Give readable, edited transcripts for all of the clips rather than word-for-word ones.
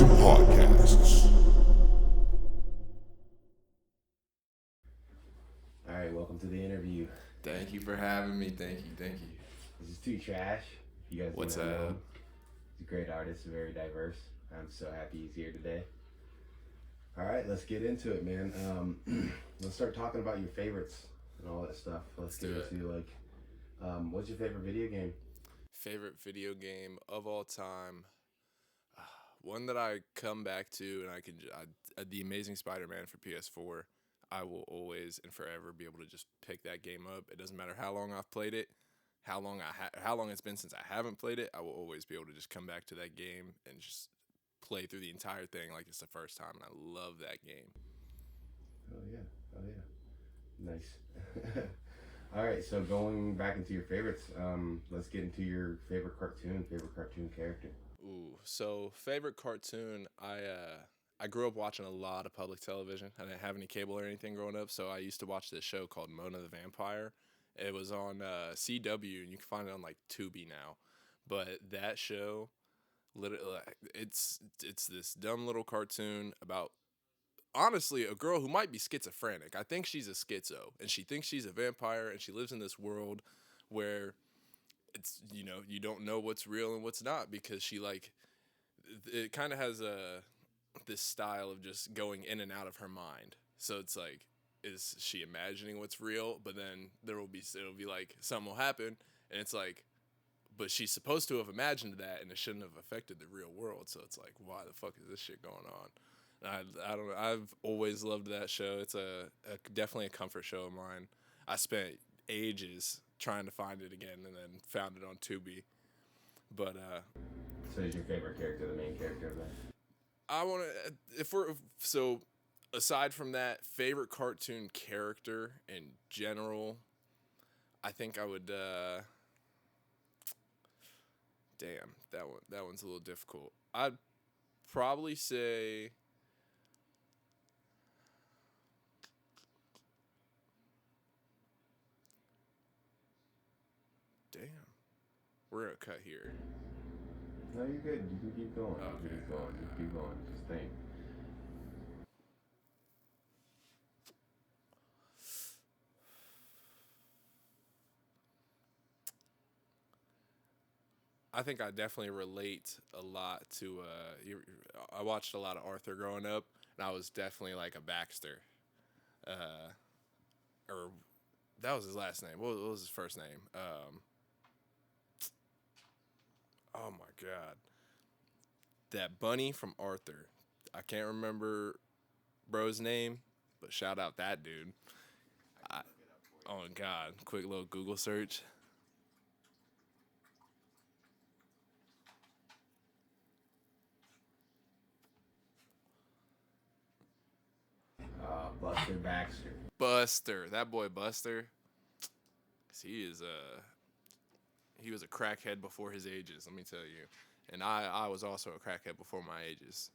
and podcasts. All right, welcome to the interview. Thank you for having me. Thank you. This is 2Trash. You guys What's may not know up? him. He's a great artist, very diverse. I'm so happy he's here today. All right, let's get into it, man. Let's start talking about your favorites and all that stuff. Let's get into what's your favorite video game? Favorite video game of all time. One that I come back to, and The Amazing Spider-Man for PS4. I will always and forever be able to just pick that game up. It doesn't matter how long I've played it, how long it's been since I haven't played it. I will always be able to just come back to that game and just play through the entire thing like it's the first time. And I love that game. Oh yeah. Nice. All right, so going back into your favorites, let's get into your favorite cartoon character. Ooh, so favorite cartoon. I grew up watching a lot of public television. I didn't have any cable or anything growing up, so I used to watch this show called Mona the Vampire. It was on CW, and you can find it on like Tubi now. But that show, literally, it's this dumb little cartoon about, honestly, a girl who might be schizophrenic. I think she's a schizo, and she thinks she's a vampire, and she lives in this world where it's, you don't know what's real and what's not, because it kind of has this style of just going in and out of her mind. So it's like, is she imagining what's real? But then it'll be like something will happen, and it's like, but she's supposed to have imagined that, and it shouldn't have affected the real world. So it's like, why the fuck is this shit going on? I don't know. I've always loved that show. It's definitely a comfort show of mine. I spent ages trying to find it again, and then found it on Tubi. But So is your favorite character the main character of that? I want to, aside from that, favorite cartoon character in general, I think I would, damn, that one's a little difficult. I'd probably say, damn, we're going to cut here. No, you're good. You can keep going. Okay. Keep going. Just think. I think I definitely relate a lot to, I watched a lot of Arthur growing up, and I was definitely like a Baxter. Or that was his last name. What was his first name? Oh my God. That bunny from Arthur. I can't remember bro's name, but shout out that dude. Oh God. Quick little Google search. Buster Baxter. Buster. That boy Buster. 'Cause he was a crackhead before his ages, let me tell you. And I was also a crackhead before my ages.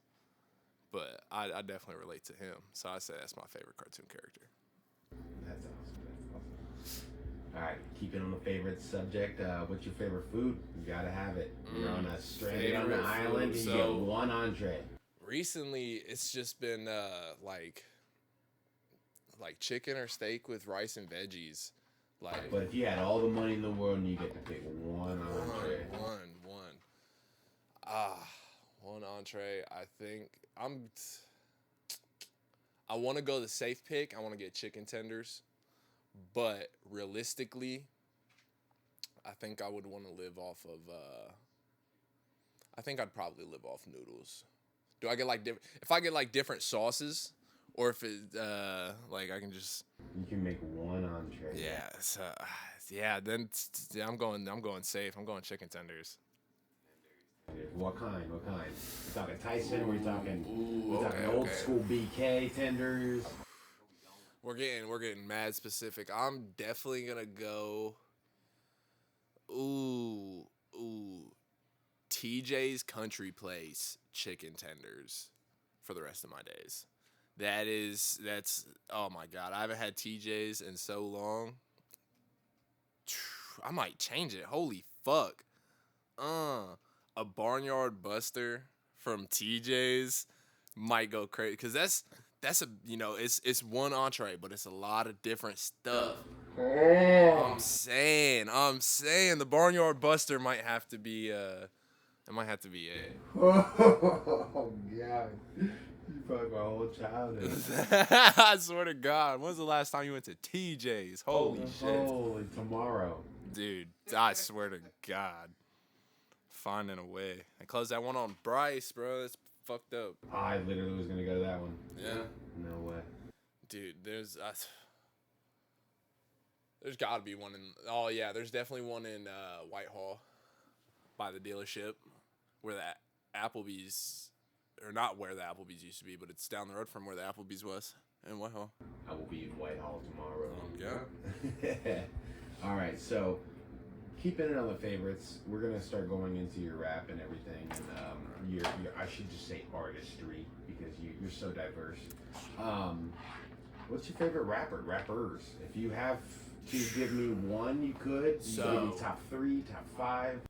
But I definitely relate to him. So I say that's my favorite cartoon character. That's awesome. All right, keeping on the favorite subject. What's your favorite food? You gotta have it. You're on a stranded on an island, and you get one entree. Recently, it's just been like chicken or steak with rice and veggies. But if you had all the money in the world and you get to pick one entree. One entree. I think I want to go the safe pick. I want to get chicken tenders. But realistically, I think I would want to live off of, I think I'd probably live off noodles. Do I get if I get different sauces, or if it, I can just. You can make one entree. Yeah, so, then I'm going safe. I'm going chicken tenders. What kind? We talking Tyson? We're talking old school BK tenders. We're getting mad specific. I'm definitely gonna go. TJ's Country Place chicken tenders for the rest of my days. That's oh my God, I haven't had TJ's in so long. I might change it. Holy fuck. A Barnyard Buster from TJ's might go crazy because that's a it's one entree, but it's a lot of different stuff. I'm saying the Barnyard Buster might have to be it. Oh God, you fucked my whole childhood. I swear to God, when's the last time you went to TJ's? Holy shit, Holy tomorrow, dude! I swear to God, finding a way. I closed that one on Bryce, bro. That's fucked up. I literally was gonna go to that one. Yeah. No way. Dude, there's got to be one in. Oh yeah, there's definitely one in Whitehall, by the dealership, where the Applebee's, or not where the Applebee's used to be, but it's down the road from where the Applebee's was in Whitehall. I will be in Whitehall tomorrow. Yeah. All right, so keeping it on the favorites, we're gonna start going into your rap and everything, and your I should just say artistry because you're so diverse. What's your favorite rappers? If you have to give me one, you could. You give me top 3, top 5.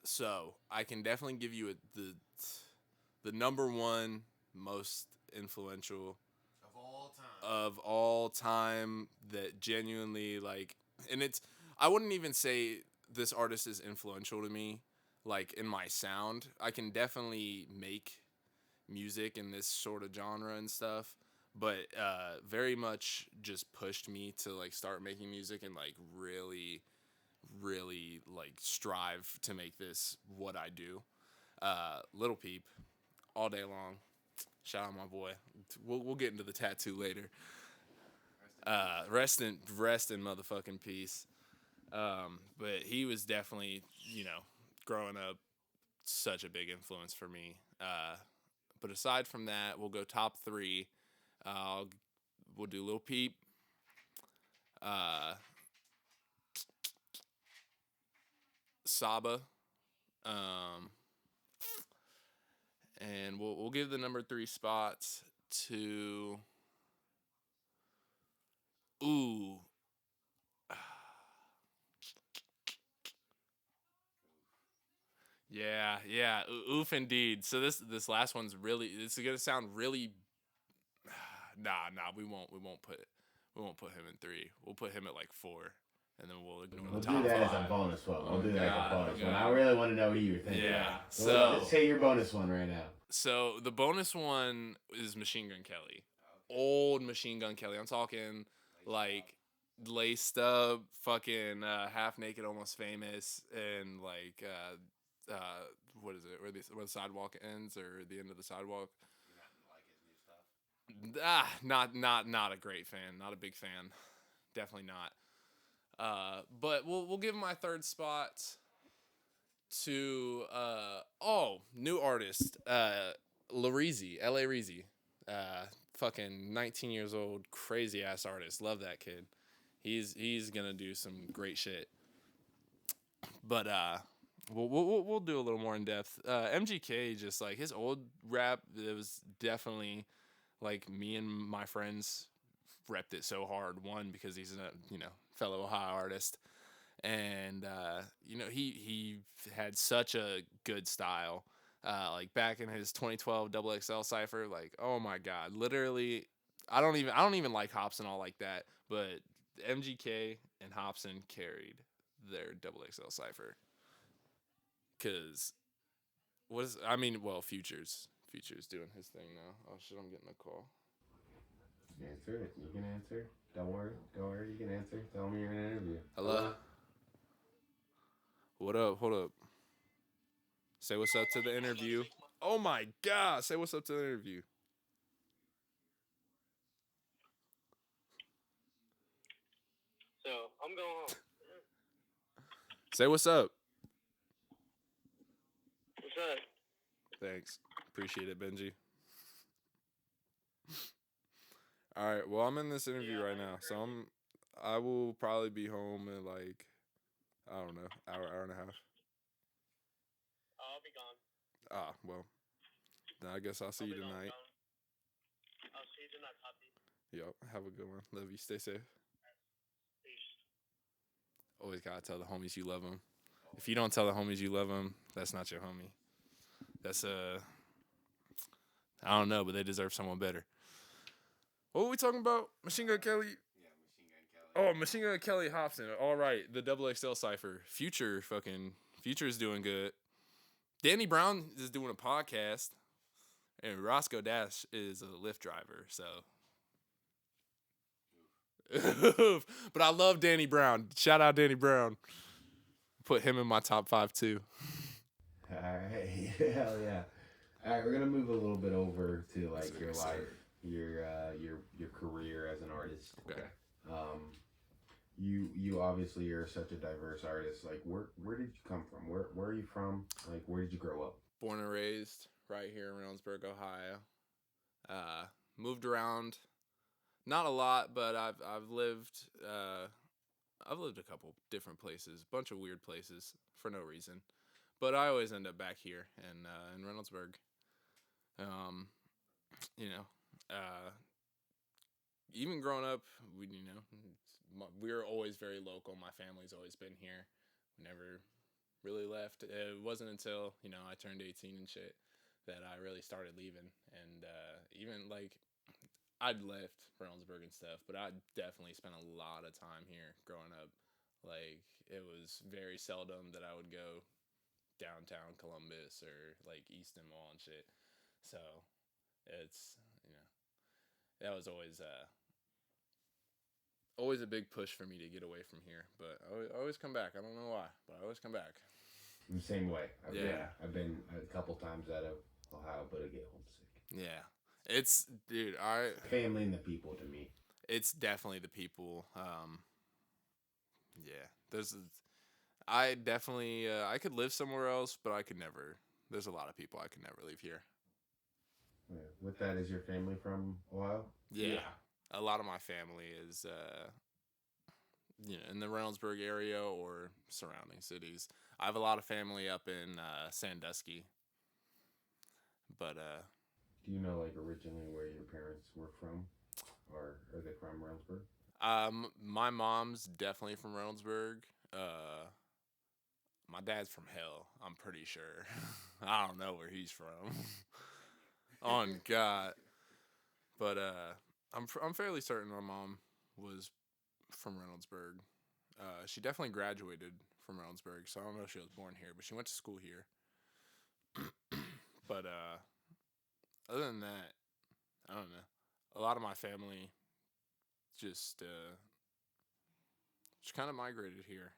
So I can definitely give you the number one most influential of all time that genuinely like, and I wouldn't even say this artist is influential to me, like in my sound. I can definitely make music in this sort of genre and stuff, but very much just pushed me to like start making music and like really like strive to make this what I do. Lil Peep, all day long. Shout out my boy. We'll get into the tattoo later. Rest in motherfucking peace. But he was definitely, growing up, such a big influence for me. But aside from that, we'll go top 3. We'll do Lil Peep. Saba. And we'll give the number 3 spots to. Ooh. Yeah. Oof, indeed. So this last one's really. It's gonna sound really. Nah. We won't put him in 3. We'll put him at like 4, and then we'll ignore the top 5. We'll do that as a bonus one. We'll do that as a bonus one. I really want to know what you were thinking. Yeah. So let's say your bonus one right now. So the bonus one is Machine Gun Kelly. Old Machine Gun Kelly. I'm talking like laced up, fucking half naked, almost famous, and like what is it? Where the sidewalk ends, or the end of the sidewalk? Not a great fan. Not a big fan. Definitely not. But we'll give my 3rd spot to new artist, Lareezy, L.A. Reezy. Fucking 19 years old, crazy ass artist. Love that kid. He's gonna do some great shit. But we'll do a little more in depth. MGK, just like his old rap, it was definitely like me and my friends repped it so hard. One, because he's a fellow Ohio artist, and he had such a good style. Like back in his 2012 XXL cipher, like, oh my God, literally, I don't even like Hopsin all like that, but MGK and Hopsin carried their XXL cipher. Cause Future's doing his thing now. Oh shit, I'm getting a call. Answer it. You can answer. Don't worry. You can answer. Tell me you're in an interview. Hello. What up? Hold up. Say what's up to the interview. Oh my God. Say what's up to the interview. So, I'm going home. Say what's up. What's up? Thanks. Appreciate it, Benji. All right. Well, I'm in this interview right now, so I will probably be home in like, I don't know, hour and a half. I'll be gone. Ah, well, then I guess I'll see you tonight. I'll see you tonight, Poppy. Yup. Have a good one. Love you. Stay safe. Peace. Always gotta tell the homies you love them. If you don't tell the homies you love them, that's not your homie. That's I don't know, but they deserve someone better. What were we talking about? Machine Gun Kelly. Yeah, Machine Gun Kelly. Oh, Machine Gun Kelly Hobson. All right, the XXL cipher. Future is doing good. Danny Brown is doing a podcast, and Roscoe Dash is a Lyft driver. So, but I love Danny Brown. Shout out Danny Brown. Put him in my top 5 too. All right, hell yeah. All right, we're gonna move a little bit over to like your life, your career as an artist. Okay. You obviously are such a diverse artist. Like, where did you come from? Where are you from? Like, where did you grow up? Born and raised right here in Reynoldsburg, Ohio. Moved around, not a lot, but I've lived a couple different places, bunch of weird places for no reason, but I always end up back here in Reynoldsburg. Even growing up, we were always very local. My family's always been here. We never really left. It wasn't until, I turned 18 and shit that I really started leaving. And even, like, I'd left Reynoldsburg and stuff, but I definitely spent a lot of time here growing up. Like, it was very seldom that I would go downtown Columbus or, like, Easton Mall and shit. So, it's, that was always a big push for me to get away from here. But I always come back. I don't know why, but I always come back. The same way. I've been a couple times out of Ohio, but I get homesick. Yeah. It's, dude, family and the people to me. It's definitely the people. Yeah. I definitely, I could live somewhere else, but I could never. There's a lot of people I could never leave here. Yeah. With that, is your family from Ohio? Yeah. A lot of my family is, in the Reynoldsburg area or surrounding cities. I have a lot of family up in Sandusky. But, do you know, like, originally where your parents were from? Or are they from Reynoldsburg? My mom's definitely from Reynoldsburg. My dad's from hell, I'm pretty sure. I don't know where he's from. On God. But, I'm fairly certain my mom was from Reynoldsburg. She definitely graduated from Reynoldsburg, so I don't know if she was born here, but she went to school here. But other than that, I don't know. A lot of my family just kind of migrated here,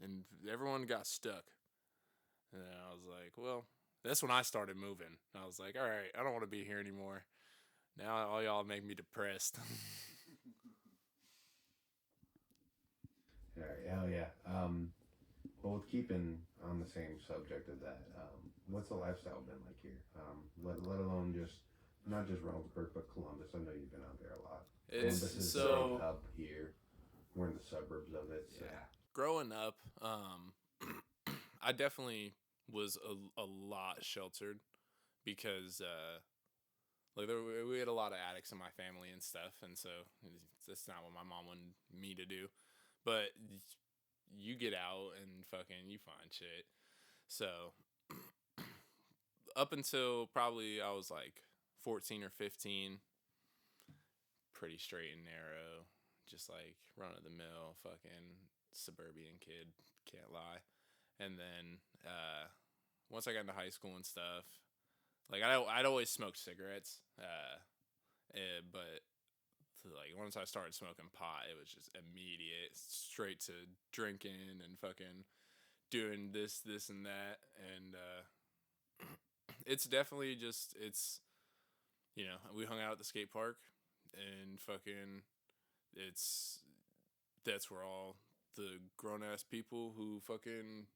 and everyone got stuck. And I was like, well, that's when I started moving. I was like, all right, I don't want to be here anymore. Now all y'all make me depressed. All right, hell yeah. Well, with keeping on the same subject of that, what's the lifestyle been like here? Let alone not just Reynoldsburg, but Columbus. I know you've been out there a lot. Columbus is the big hub here. We're in the suburbs of it. So. Yeah. Growing up, I definitely was a lot sheltered because we had a lot of addicts in my family and stuff, and so that's not what my mom wanted me to do. But you get out and fucking you find shit. So up until probably I was like 14 or 15, pretty straight and narrow, just like run of the mill fucking suburban kid, can't lie. And then once I got into high school and stuff, like I'd always smoked cigarettes, but like once I started smoking pot, it was just immediate, straight to drinking and fucking doing this and that. And it's definitely just, we hung out at the skate park and fucking that's where all the grown ass people who fucking,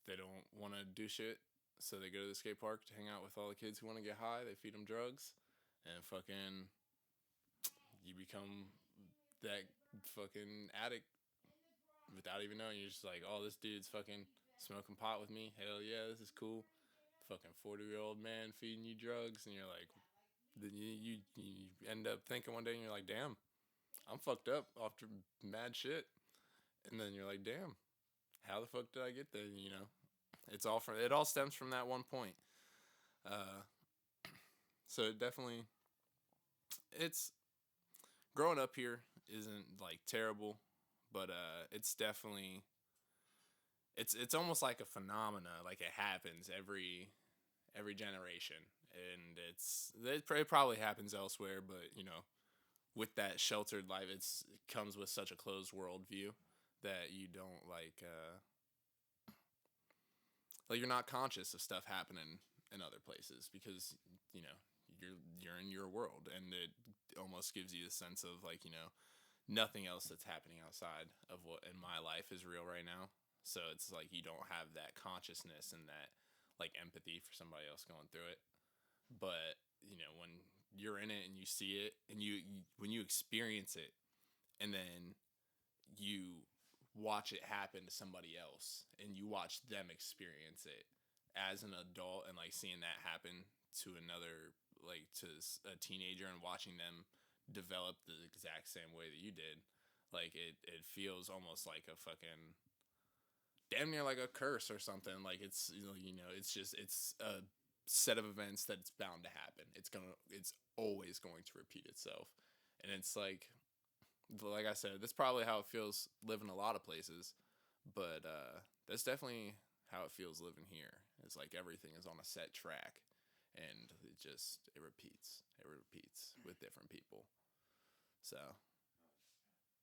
they don't want to do shit, so they go to the skate park to hang out with all the kids who want to get high. They feed them drugs, and fucking you become that fucking addict without even knowing. You're just like, oh, this dude's fucking smoking pot with me. Hell yeah, this is cool. Fucking 40-year-old man feeding you drugs, and you're like, then you end up thinking one day, and you're like, damn, I'm fucked up after mad shit. And then you're like, damn, how the fuck did I get there? It all stems from that one point. So it definitely, it's growing up here isn't like terrible, but it's definitely it's almost like a phenomena. Like it happens every generation, and it probably happens elsewhere, but with that sheltered life, it comes with such a closed world view that you don't like you're not conscious of stuff happening in other places because you know you're in your world, and it almost gives you a sense of like nothing else that's happening outside of what in my life is real right now. So it's like you don't have that consciousness and that like empathy for somebody else going through it. But when you're in it and you see it, and you when you experience it, and then you watch it happen to somebody else, and you watch them experience it as an adult, and like seeing that happen to another, like to a teenager, and watching them develop the exact same way that you did, like it feels almost like a fucking damn near like a curse or something. Like it's it's a set of events that it's bound to happen. It's always going to repeat itself, and it's like I said, that's probably how it feels living a lot of places, but that's definitely how it feels living here. It's like everything is on a set track, and it repeats with different people. So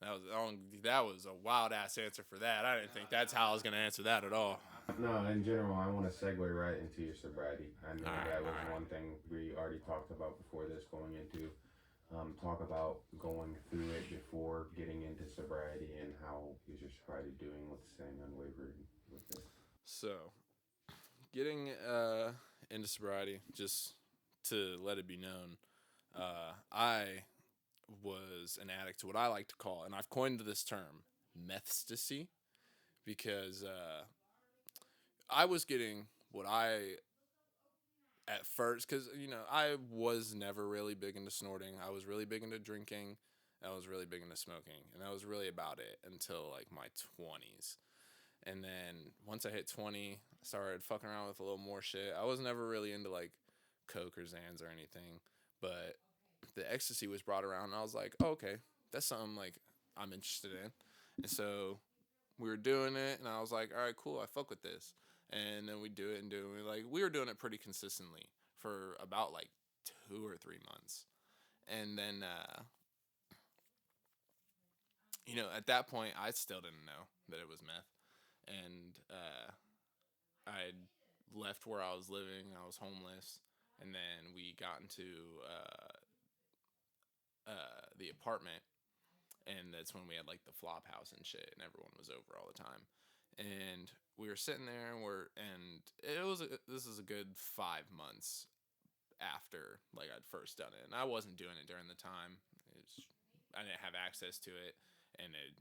that was a wild ass answer for that. I didn't think that's how I was gonna answer that at all. No, in general, I want to segue right into your sobriety. I know that was all right. one thing we already talked about before this going into. Talk about going through it before getting into sobriety, and how is your sobriety doing with staying unwavered with it? So, getting into sobriety, just to let it be known, I was an addict to what I like to call, and I've coined this term, methstasy, because I was getting what I at first, because I was never really big into snorting. I was really big into drinking. I was really big into smoking, and that was really about it until like my 20s. And then once I hit 20, I started fucking around with a little more shit. I was never really into like coke or Xans or anything, but the ecstasy was brought around, and I was like, oh, okay, that's something like I'm interested in. And so we were doing it, and I was like, all right, cool, I fuck with this. And then we do it and do it. Like we were doing it pretty consistently for about like 2 or 3 months, and then at that point I still didn't know that it was meth, and I left where I was living. I was homeless, and then we got into the apartment, and that's when we had like the flop house and shit, and everyone was over all the time. And we were sitting there, and this is a good 5 months after like I'd first done it, and I wasn't doing it during the time. I didn't have access to it, and it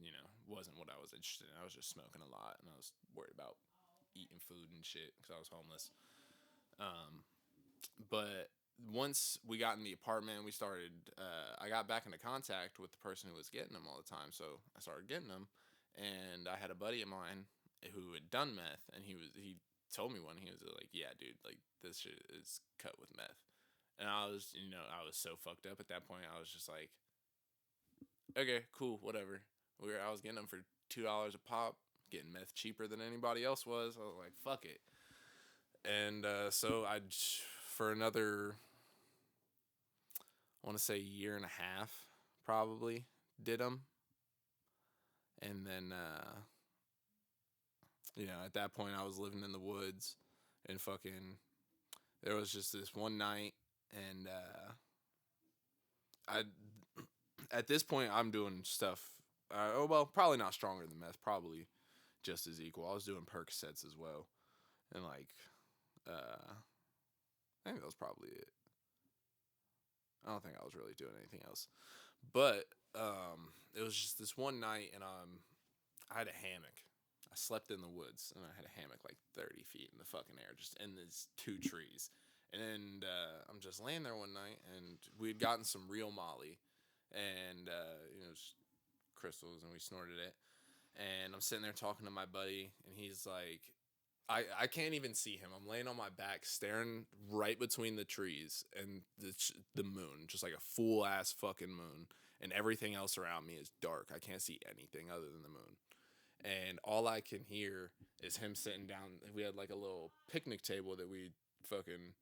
wasn't what I was interested in. I was just smoking a lot, and I was worried about eating food and shit because I was homeless. But once we got in the apartment, we started. I got back into contact with the person who was getting them all the time, so I started getting them. And I had a buddy of mine who had done meth, and he told me he was like, "Yeah, dude, like this shit is cut with meth." And I was, I was so fucked up at that point. I was just like, "Okay, cool, whatever." I was getting them for $2 a pop, getting meth cheaper than anybody else was. I was like, "Fuck it." And so for another, I want to say year and a half, probably did them. And then, at that point I was living in the woods, and fucking, there was just this one night, and at this point I'm doing stuff, probably not stronger than meth, probably just as equal. I was doing Percocets as well. And like, I think that was probably it. I don't think I was really doing anything else. But it was just this one night, and I had a hammock. I slept in the woods, and I had a hammock like 30 feet in the fucking air, just in these 2 trees. And I'm just laying there one night, and we had gotten some real Molly, and just crystals, and we snorted it. And I'm sitting there talking to my buddy, and he's like, I can't even see him. I'm laying on my back, staring right between the trees and the moon, just like a full ass fucking moon, and everything else around me is dark. I can't see anything other than the moon, and all I can hear is him sitting down. We had like a little picnic table that we fucking,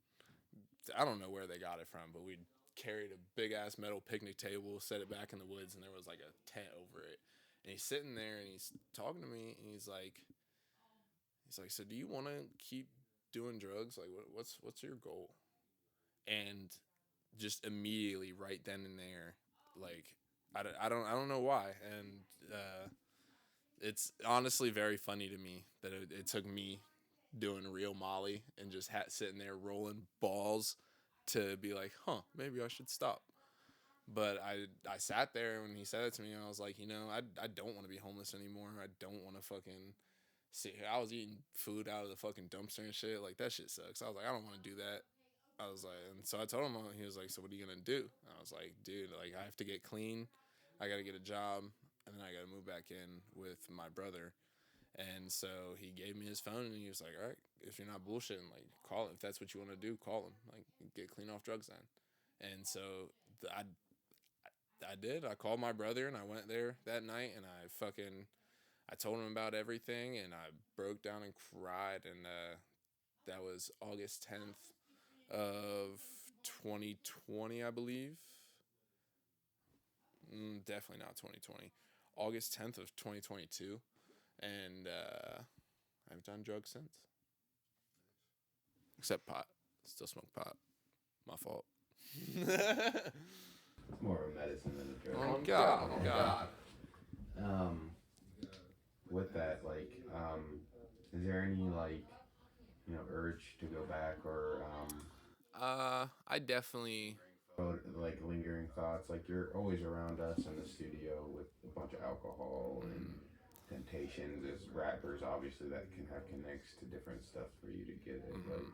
I don't know where they got it from, but we carried a big ass metal picnic table, set it back in the woods, and there was like a tent over it. And he's sitting there and he's talking to me, and he's like, so do you want to keep doing drugs? Like, what's your goal? And just immediately, right then and there, like, I don't know why. And it's honestly very funny to me that it took me doing real Molly and just sitting there rolling balls to be like, maybe I should stop. But I sat there when he said it to me, and I was like, I don't want to be homeless anymore. I don't want to fucking sit here. I was eating food out of the fucking dumpster and shit. Like, that shit sucks. I was like, I don't want to do that. I was like, and so I told him, he was like, so what are you going to do? And I was like, dude, like, I have to get clean. I got to get a job, and then I got to move back in with my brother. And so he gave me his phone, and he was like, all right, if you're not bullshitting, like, call him. If that's what you want to do, call him. Like, get clean off drugs then. And so I did. I called my brother, and I went there that night, and I told him about everything, and I broke down and cried, and that was August 10th of 2020, I believe. Definitely not 2020. August 10th of 2022, and I've done drugs since. Except pot. Still smoke pot. My fault. It's more of a medicine than a drug. Oh God. With that, like, is there any, like, urge to go back, or I definitely, like, lingering thoughts? Like, you're always around us in the studio with a bunch of alcohol and temptations as rappers, obviously, that can have connects to different stuff for you to get it. Like,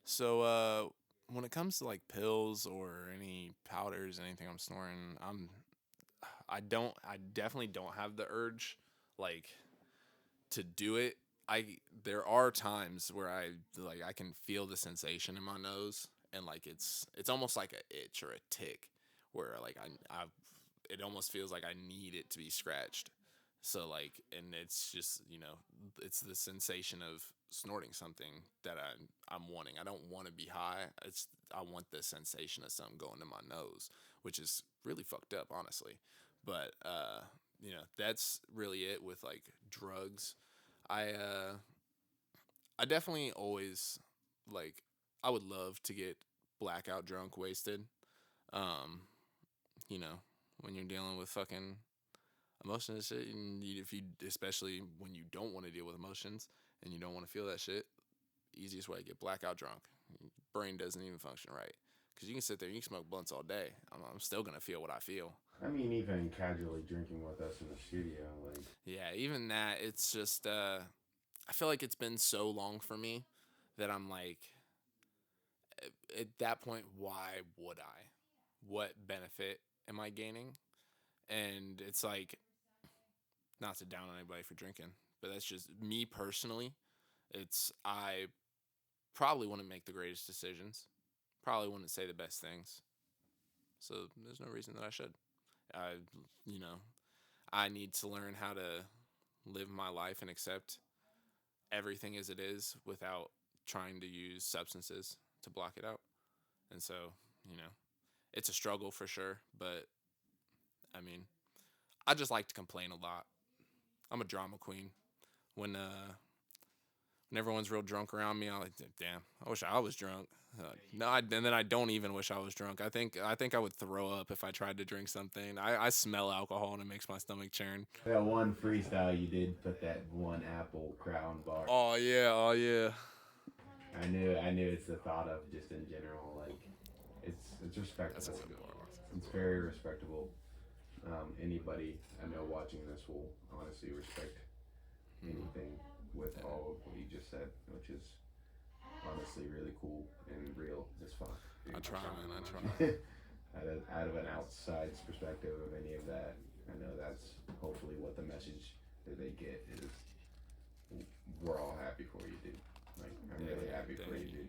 so when it comes to like pills or any powders, anything I'm snoring, I definitely don't have the urge, like, to do it. There are times where I can feel the sensation in my nose, and like it's almost like a itch or a tick, where like it almost feels like I need it to be scratched. So like, and it's just, it's the sensation of snorting something that I'm wanting. I don't want to be high. I want the sensation of something going in my nose, which is really fucked up, honestly. But that's really it with like drugs. I definitely always, like, I would love to get blackout drunk, wasted. Um, when you're dealing with fucking emotions and shit, and especially when you don't want to deal with emotions and you don't want to feel that shit, easiest way to get blackout drunk. Your brain doesn't even function right. Because you can sit there and you can smoke blunts all day. I'm still going to feel what I feel. I mean, even casually drinking with us in the studio, like... Yeah, even that, it's just, I feel like it's been so long for me that I'm like, at that point, why would I? What benefit am I gaining? And it's like, not to down on anybody for drinking, but that's just me personally. I probably wouldn't make the greatest decisions. Probably wouldn't say the best things. So there's no reason that I should. I need to learn how to live my life and accept everything as it is without trying to use substances to block it out. And so, it's a struggle for sure, but I mean, I just like to complain a lot. I'm a drama queen. When everyone's real drunk around me, I'm like, damn, I wish I was drunk. And then I don't even wish I was drunk. I think I would throw up if I tried to drink something. I smell alcohol and it makes my stomach churn. That one freestyle you did, put that one apple crown bar. Oh yeah. I knew it's the thought of just in general, like, it's respectable. That's a good one. It's very respectable. Anybody I know watching this will honestly respect anything with all of what you just said, which is honestly really cool and real as fuck. I try, man. Out of an outside's perspective of any of that, I know that's hopefully what the message that they get is. We're all happy for you, dude. really you. happy for Thank you, dude.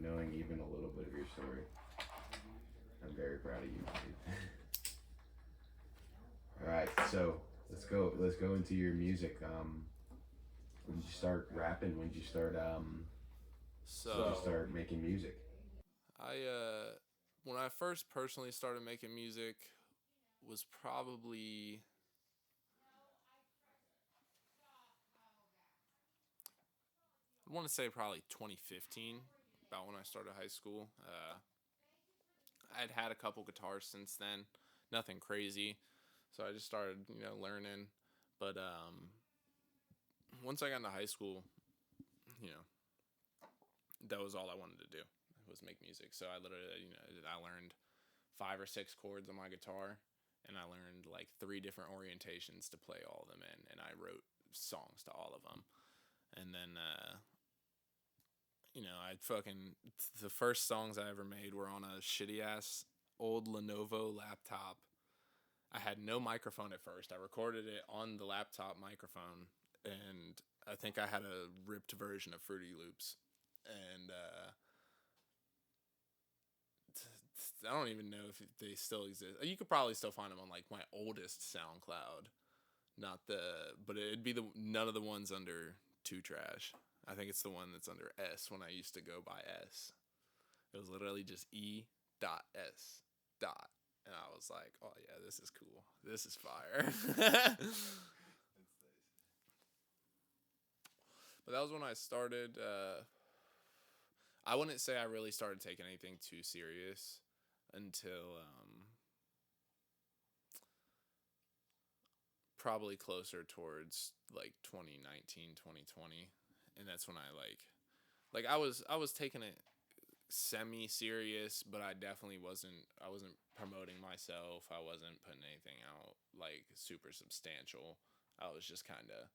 Knowing even a little bit of your story, I'm very proud of you, dude. All right, so let's go. Let's go into your music. When did you start rapping? When did you start? When did you So start making music? I when I first personally started making music was probably I want to say probably 2015, about when I started high school. I'd had a couple guitars since then, nothing crazy, so I just started learning. But once I got into high school, you know that was all I wanted to do was make music. So I literally I learned 5 or 6 chords on my guitar, and I learned like 3 different orientations to play all of them in, and I wrote songs to all of them. And then I fucking the first songs I ever made were on a shitty ass old Lenovo laptop. I had no microphone at first. I recorded it on the laptop microphone, and I think I had a ripped version of Fruity Loops. And I don't even know if they still exist. You could probably still find them on like my oldest SoundCloud. Not the, but it'd be none of the ones under 2trash. I think it's the one that's under S when I used to go by S. It was literally just E.S. And I was like, oh yeah, this is cool. This is fire. But that was when I started. I wouldn't say I really started taking anything too serious until probably closer towards like 2019, 2020. And that's when I I was taking it semi serious, but I definitely wasn't promoting myself. I wasn't putting anything out like super substantial. I was just kind of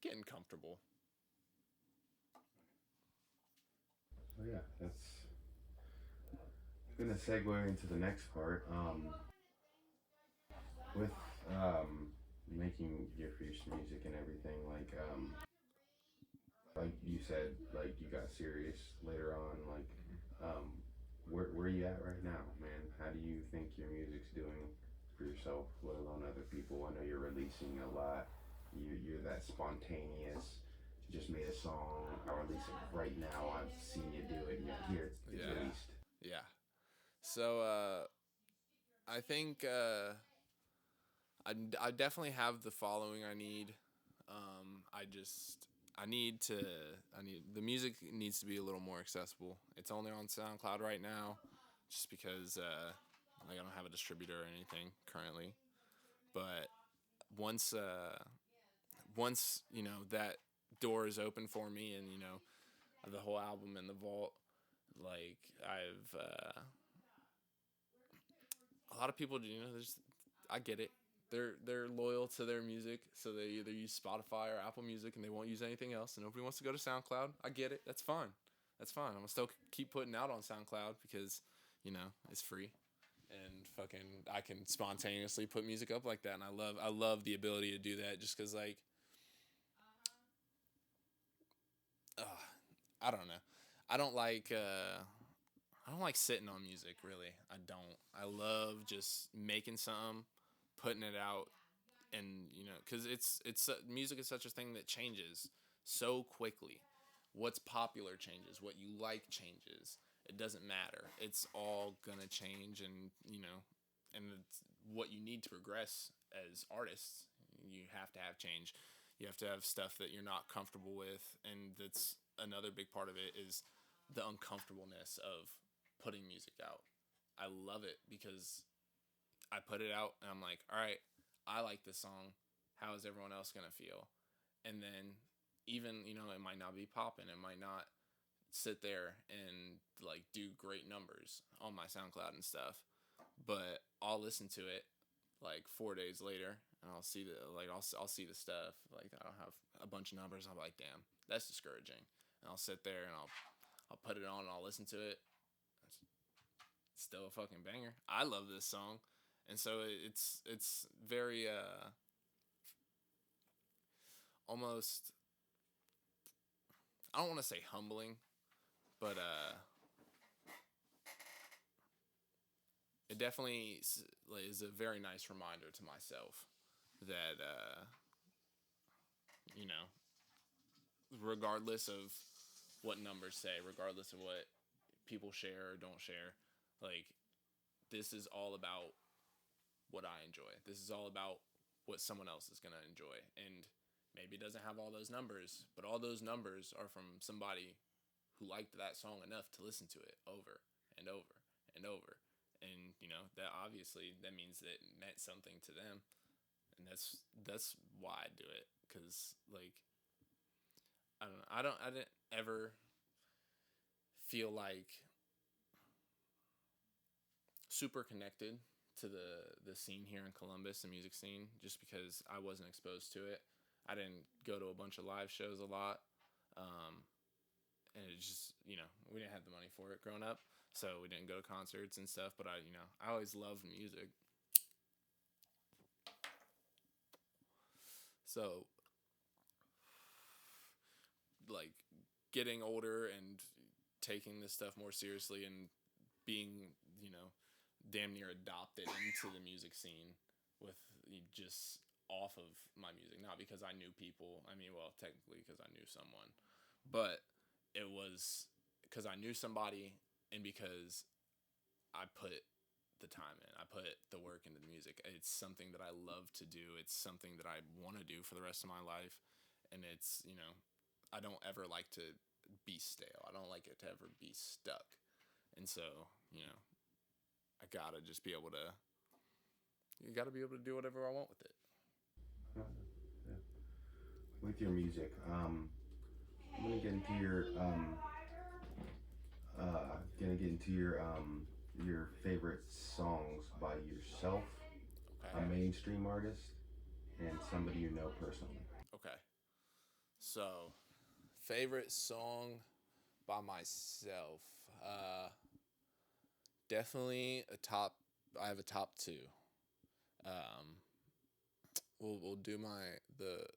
getting comfortable. Oh yeah, that's gonna segue into the next part. With making your first music and everything, like you said, like you got serious later on. Where you at right now, man? How do you think your music's doing for yourself, let alone other people? I know you're releasing a lot. You're that spontaneous. Just made a song. I'll release it right now. I've seen you do it. Yeah, here it's Yeah. released. Yeah. So I think I definitely have the following I need. I need the music needs to be a little more accessible. It's only on SoundCloud right now, just because I don't have a distributor or anything currently. But once that door is open for me, and the whole album in the vault, like I've a lot of people, I get it. They're loyal to their music, so they either use Spotify or Apple Music, and they won't use anything else. And nobody wants to go to SoundCloud. I get it. That's fine. That's fine. I'm gonna still keep putting out on SoundCloud because it's free, and fucking I can spontaneously put music up like that. And I love the ability to do that, just because I don't know. I don't like. I don't like sitting on music, really. I don't. I love just making something, putting it out, and because music is such a thing that changes so quickly. What's popular changes. What you like changes. It doesn't matter. It's all gonna change, and and it's what you need to progress as artists. You have to have change. You have to have stuff that you're not comfortable with, and that's another big part of it is the uncomfortableness of putting music out. I love it because I put it out and I'm like, all right, I like this song. How is everyone else gonna feel? And then even it might not be popping. It might not sit there and do great numbers on my SoundCloud and stuff. But I'll listen to it like 4 days later, and I'll see I'll see the stuff like I don't have a bunch of numbers. I'm like, damn, that's discouraging. And I'll sit there and I'll put it on and I'll listen to it. It's still a fucking banger. I love this song, and so it's very almost I don't want to say humbling, but it definitely is a very nice reminder to myself that you know, regardless of what numbers say, regardless of what people share or don't share, like, this is all about what I enjoy. This is all about what someone else is going to enjoy. And maybe it doesn't have all those numbers, but all those numbers are from somebody who liked that song enough to listen to it over and over and over. And, you know, that obviously, that means that it meant something to them. And that's why I do it. Because, like, I don't know, I didn't ever feel like super connected to the scene here in Columbus, the music scene, just because I wasn't exposed to it. I didn't go to a bunch of live shows a lot, and it just, you know, we didn't have the money for it growing up, so we didn't go to concerts and stuff. But I always loved music. So, like, getting older and taking this stuff more seriously and being, you know, damn near adopted into the music scene with just off of my music. Not because I knew people. I mean, well, technically because I knew someone. But it was because I knew somebody and because I put the time in. I put the work into the music. It's something that I love to do. It's something that I want to do for the rest of my life. And it's, you know, I don't ever like to be stale. I don't like it to ever be stuck. And so, you know, I gotta just be able to. You gotta be able to do whatever I want with it. Yeah. With your music, I'm gonna get into your favorite songs by yourself, Okay. a mainstream artist, and somebody you know personally. Okay. So, favorite song by myself. Definitely a top. I have a top two. Um, we'll do the.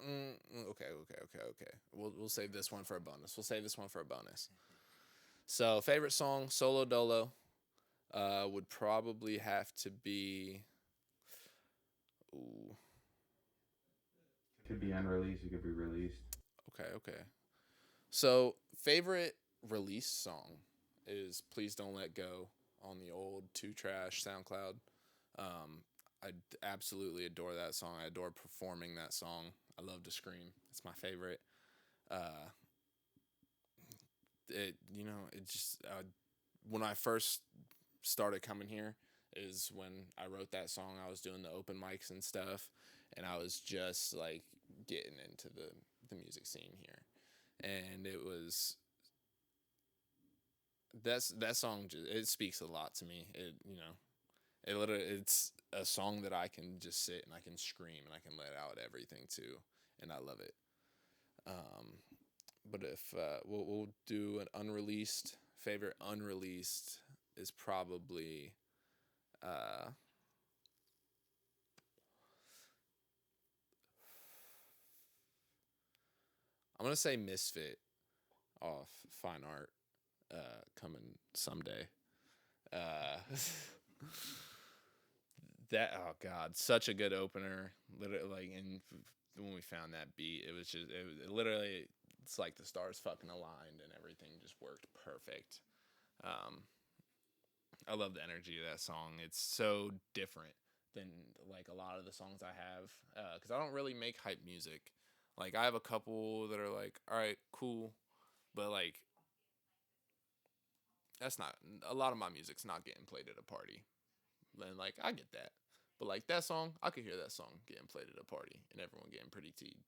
Okay. We'll save this one for a bonus. So, favorite song, Solo Dolo, would probably have to be. Ooh. Could be unreleased. It could be released. Okay. So, favorite release song is "Please Don't Let Go" on the old 2Trash SoundCloud. I absolutely adore that song. I adore performing that song. I love to scream. It's my favorite. It just when I first started coming here is when I wrote that song. I was doing the open mics and stuff, and I was just like getting into the music scene here, and it was that song. It speaks a lot to me. It's a song that I can just sit and I can scream and I can let out everything too, and I love it. But if we'll do an unreleased, favorite unreleased is probably I'm gonna say Misfit off Fine Art, coming someday. Uh, that, oh god, such a good opener. Literally, like, and when we found that beat, it literally, it's like the stars fucking aligned and everything just worked perfect. I love the energy of that song. It's so different than like a lot of the songs I have, because I don't really make hype music. Like, I have a couple that are like, all right, cool, but like, that's not, a lot of my music's not getting played at a party. And like, I get that, but like, that song, I could hear that song getting played at a party and everyone getting pretty teed.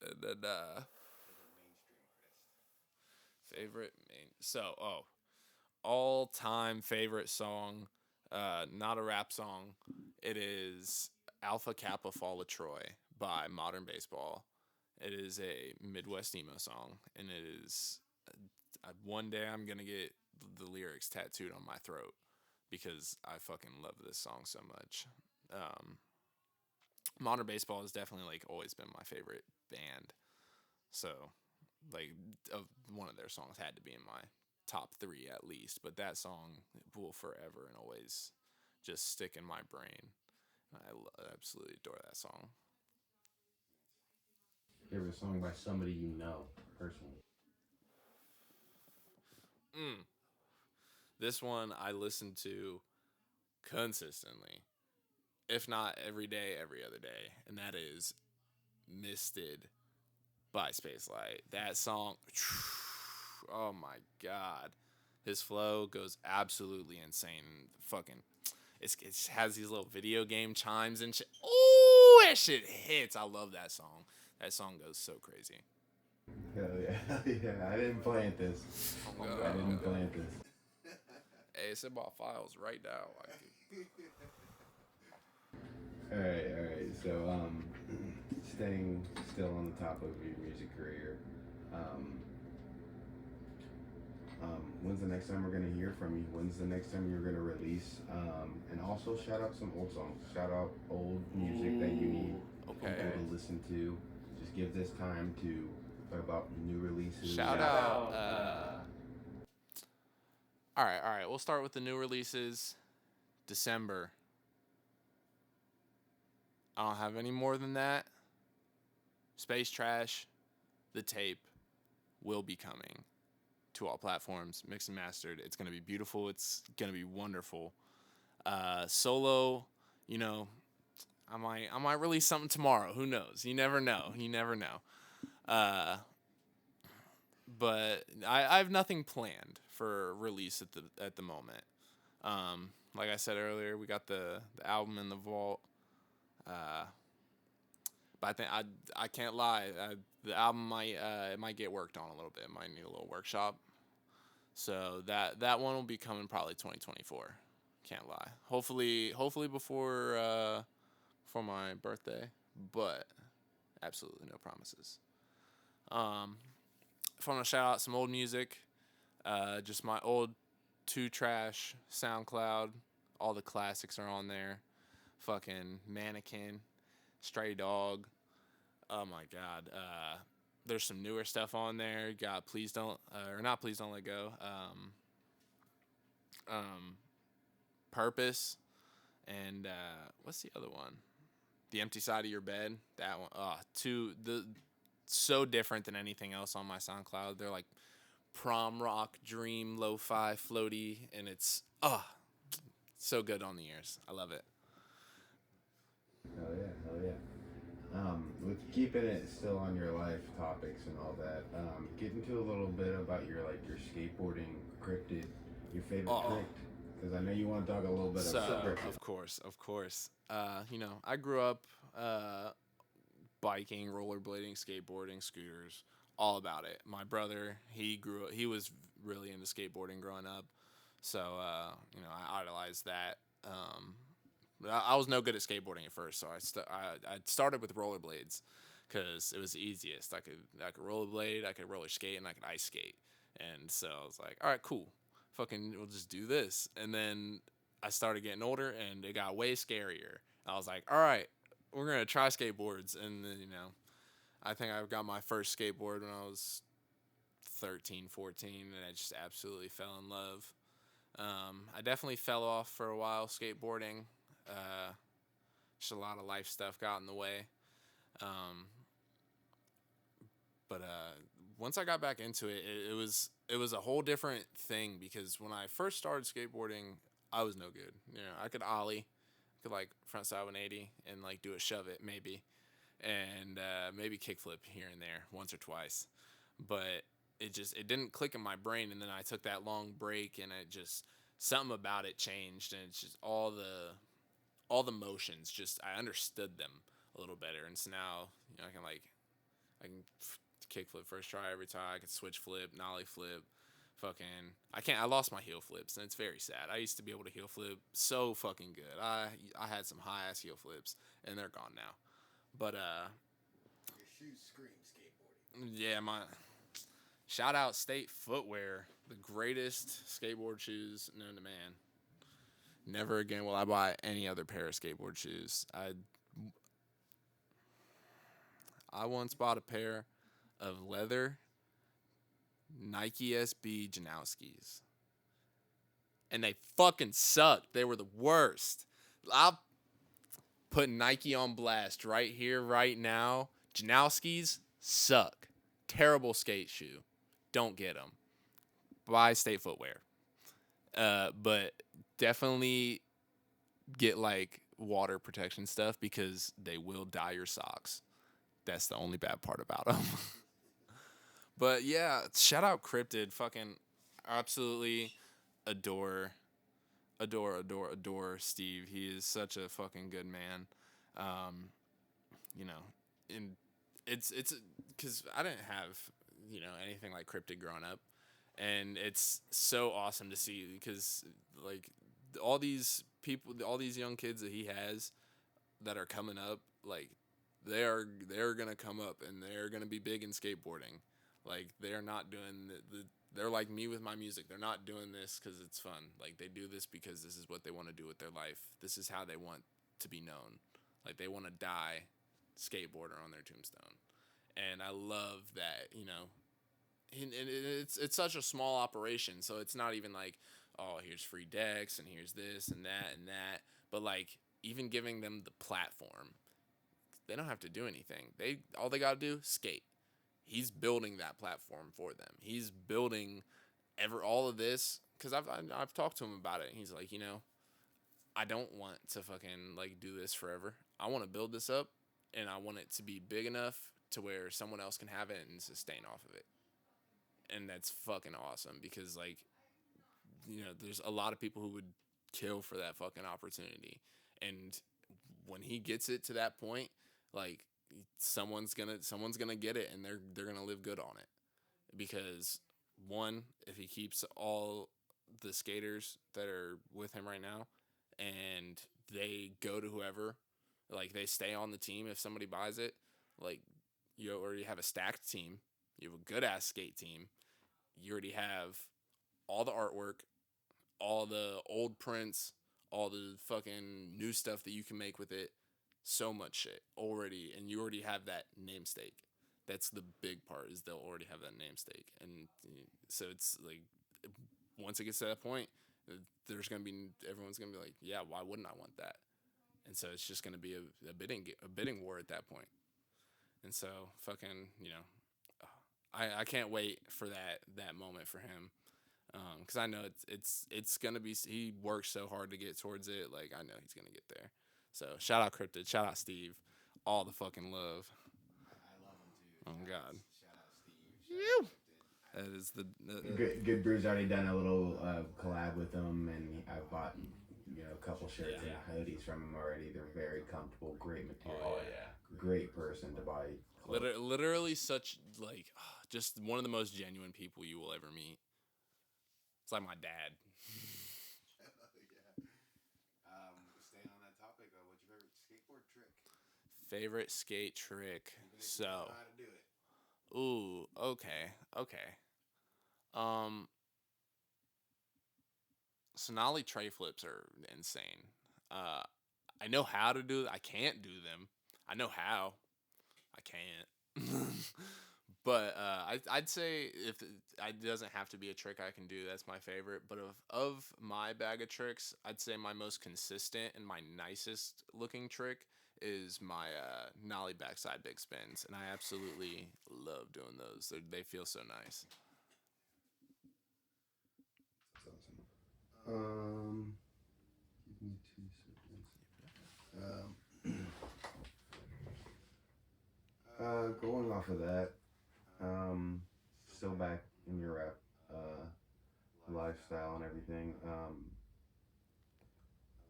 And then favorite main, so all time favorite song, not a rap song. It is Alpha Kappa Fall of Troy by Modern Baseball. It is a Midwest emo song, and it is, one day I'm gonna get the lyrics tattooed on my throat because I fucking love this song so much. Modern Baseball has definitely like always been my favorite band. So like one of their songs had to be in my top 3 at least. But that song will forever and always just stick in my brain. Absolutely adore that song. Favorite song by somebody you know personally? This one I listen to consistently, if not every day, every other day, and that is Misted by Spacelight. That song, oh my god, his flow goes absolutely insane. Fucking, it has these little video game chimes and shit. Oh, that shit hits. I love that song. That song goes so crazy. Hell yeah, hell yeah. I didn't plant this. I didn't plant this. Hey, it's about files right now. All right. So, staying still on the top of your music career, when's the next time we're gonna hear from you? When's the next time you're gonna release? And also shout out some old songs. Shout out old music that you need people to listen to. Just give this time to talk about new releases. Shout out. All right. We'll start with the new releases. December. I don't have any more than that. Space Trash, the tape, will be coming to all platforms, mixed and mastered. It's gonna be beautiful. It's gonna be wonderful. Solo, you know, I might release something tomorrow. Who knows? You never know. But I have nothing planned for release at the moment. Like I said earlier, we got the album in the vault. But I think I can't lie. The album might get worked on a little bit. It might need a little workshop. So that one will be coming probably 2024. Can't lie. Hopefully before my birthday. But absolutely no promises. If I want to shout out some old music, just my old 2trash SoundCloud. All the classics are on there. Fucking Mannequin, Stray Dog. Oh my god. There's some newer stuff on there. Got Please Don't Let Go. Purpose, and what's the other one? The Empty Side of Your Bed. That one. So different than anything else on my SoundCloud. They're like prom rock, dream, lo-fi, floaty, and it's so good on the ears. I love it. Hell yeah. With keeping it still on your life topics and all that, get into a little bit about your skateboarding kryptid, your favorite trick, because I know you want to talk a little bit about it. Of course. I grew up biking, rollerblading, skateboarding, scooters, all about it. My brother, he was really into skateboarding growing up, so I idolized that. I was no good at skateboarding at first, so I started with rollerblades because it was the easiest. I could rollerblade, I could roller skate, and I could ice skate. And so I was like, all right, cool, we'll just do this. And then I started getting older, and it got way scarier. I was like, all right, we're gonna try skateboards. And then I think I got my first skateboard when I was 13, 14, and I just absolutely fell in love. I definitely fell off for a while skateboarding. Just a lot of life stuff got in the way. But once I got back into it, it was a whole different thing, because when I first started skateboarding, I was no good. I could ollie, could like front side 180 and like do a shove it maybe, and maybe kickflip here and there once or twice, but it didn't click in my brain. And then I took that long break, and something about it changed, and it's just all the motions, just I understood them a little better. And so now I can kickflip first try every time. I can switch flip, nollie flip. I lost my heel flips, and it's very sad. I used to be able to heel flip so fucking good. I had some high ass heel flips, and they're gone now. But your shoes scream skateboarding. Yeah, shout out State Footwear, the greatest skateboard shoes known to man. Never again will I buy any other pair of skateboard shoes. I once bought a pair of leather Nike SB Janowskis, and they fucking sucked. They were the worst. I'll put Nike on blast right here, right now. Janowskis suck. Terrible skate shoe. Don't get them. Buy State Footwear. But definitely get like water protection stuff because they will dye your socks. That's the only bad part about them. But yeah, shout out Kryptid. Fucking absolutely adore Steve. He is such a fucking good man. You know, and it's because I didn't have anything like Kryptid growing up, and it's so awesome to see because like all these people, all these young kids that he has that are coming up, like they're gonna come up and they're gonna be big in skateboarding. Like they're not doing they're like me with my music. They're not doing this because it's fun. Like they do this because this is what they want to do with their life. This is how they want to be known. Like they want to die skateboarder on their tombstone. And I love that, and it's such a small operation. So it's not even like, oh, here's free decks and here's this and that. But like even giving them the platform, they don't have to do anything. All they got to do, skate. He's building that platform for them. He's building all of this because I've talked to him about it. And he's like, I don't want to fucking like do this forever. I want to build this up, and I want it to be big enough to where someone else can have it and sustain off of it. And that's fucking awesome because like, there's a lot of people who would kill for that fucking opportunity. And when he gets it to that point, like someone's gonna get it and they're gonna live good on it. Because one, if he keeps all the skaters that are with him right now and they go to whoever, like they stay on the team if somebody buys it, like you already have a stacked team, you have a good ass skate team, you already have all the artwork, all the old prints, all the fucking new stuff that you can make with it, so much shit already, and you already have that name stake. That's the big part, is they'll already have that name stake. And so it's like once it gets to that point, everyone's gonna be like, yeah, why wouldn't I want that? And so it's just gonna be a bidding war at that point. And so fucking I can't wait for that moment for him, because I know it's gonna be, he works so hard to get towards it. Like I know he's gonna get there. So shout out Kryptid, shout out Steve, all the fucking love. I love him too. Oh God. Shout out Steve. Shout out That is the Good Brew's already done a little collab with him, and I've bought a couple shirts and hoodies from him already. They're very comfortable, great material. Oh yeah. Great person to buy. Literally such like just one of the most genuine people you will ever meet. It's like my dad. Staying on that topic, what's your favorite skateboard trick? Favorite skate trick. So. Know how to do it. Ooh. Okay. Sonali tray flips are insane. I know how to do it. I can't do them. I know how. I can't. But I'd say if it doesn't have to be a trick I can do, that's my favorite. But of my bag of tricks, I'd say my most consistent and my nicest looking trick is my nollie backside big spins, and I absolutely love doing those. They feel so nice. That's awesome. Give me 2 seconds. Going off of that, still back in your rap lifestyle and everything.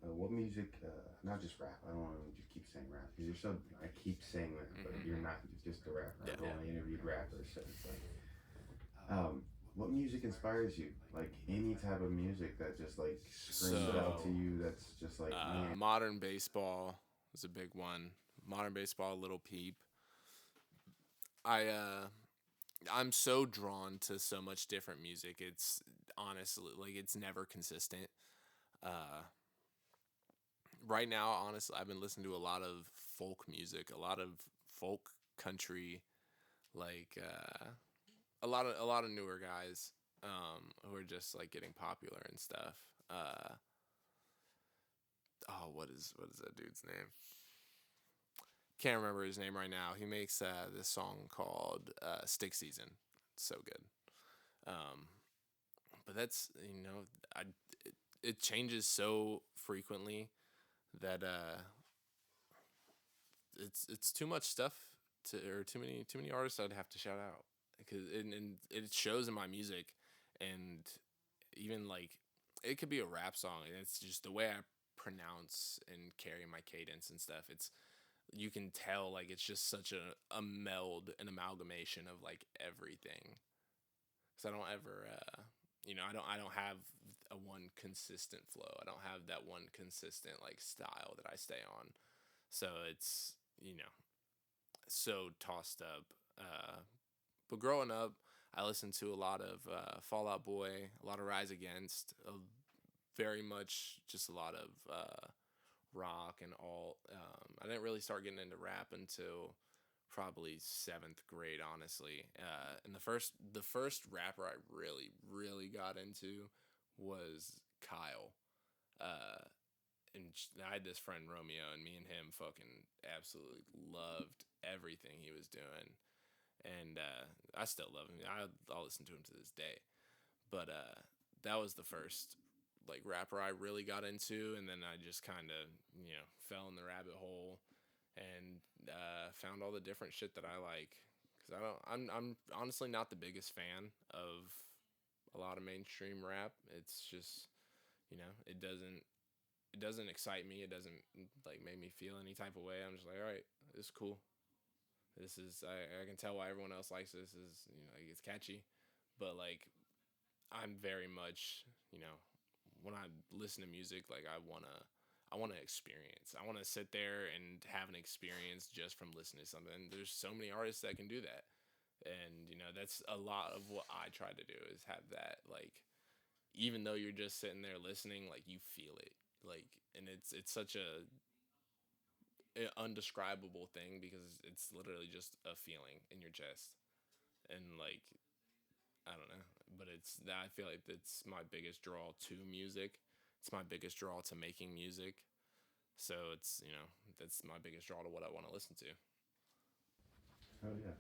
What music? Not just rap. I don't want to just keep saying rap because you're so. I keep saying that, but you're not just a rapper. I've only interviewed rappers, so it's like. What music inspires you? Like any type of music that just like screams out to you. That's just like modern baseball is a big one. Modern baseball, Little Peep. I'm so drawn to so much different music. It's honestly like it's never consistent. Right now, honestly, I've been listening to a lot of folk music, a lot of folk country, like a lot of newer guys who are just like getting popular and stuff. Oh, what is that dude's name? Can't remember his name right now. He makes this song called Stick Season. It's so good. But that's, it changes so frequently that it's too much stuff or too many artists I'd have to shout out, because and it shows in my music, and even like it could be a rap song, and it's just the way I pronounce and carry my cadence and stuff. You can tell like it's just such a meld, an amalgamation of like everything. Because I don't ever, I don't have a one consistent flow. I don't have that one consistent like style that I stay on. So it's, so tossed up. But growing up, I listened to a lot of Fall Out Boy, a lot of Rise Against, very much just a lot of rock and alt. I didn't really start getting into rap until probably 7th grade, honestly. And the first rapper I really got into was Kyle. And I had this friend Romeo, and me and him fucking absolutely loved everything he was doing. And I still love him. I'll listen to him to this day. But that was the first like rapper I really got into, and then I just kind of fell in the rabbit hole and found all the different shit that I like. Because I'm honestly not the biggest fan of a lot of mainstream rap. It's just it doesn't excite me. It doesn't like make me feel any type of way. I'm just like, all right, this is cool. This is I can tell why everyone else likes this. Is like, it's catchy, but like I'm very much when I listen to music, like I wanna experience. I wanna sit there and have an experience just from listening to something. There's so many artists that can do that, and that's a lot of what I try to do, is have that, like, even though you're just sitting there listening, like you feel it, like, and it's such a undescribable thing, because it's literally just a feeling in your chest, and like I don't know, but I feel like it's my biggest draw to music. It's my biggest draw to making music. So it's that's my biggest draw to what I want to listen to. Oh yeah.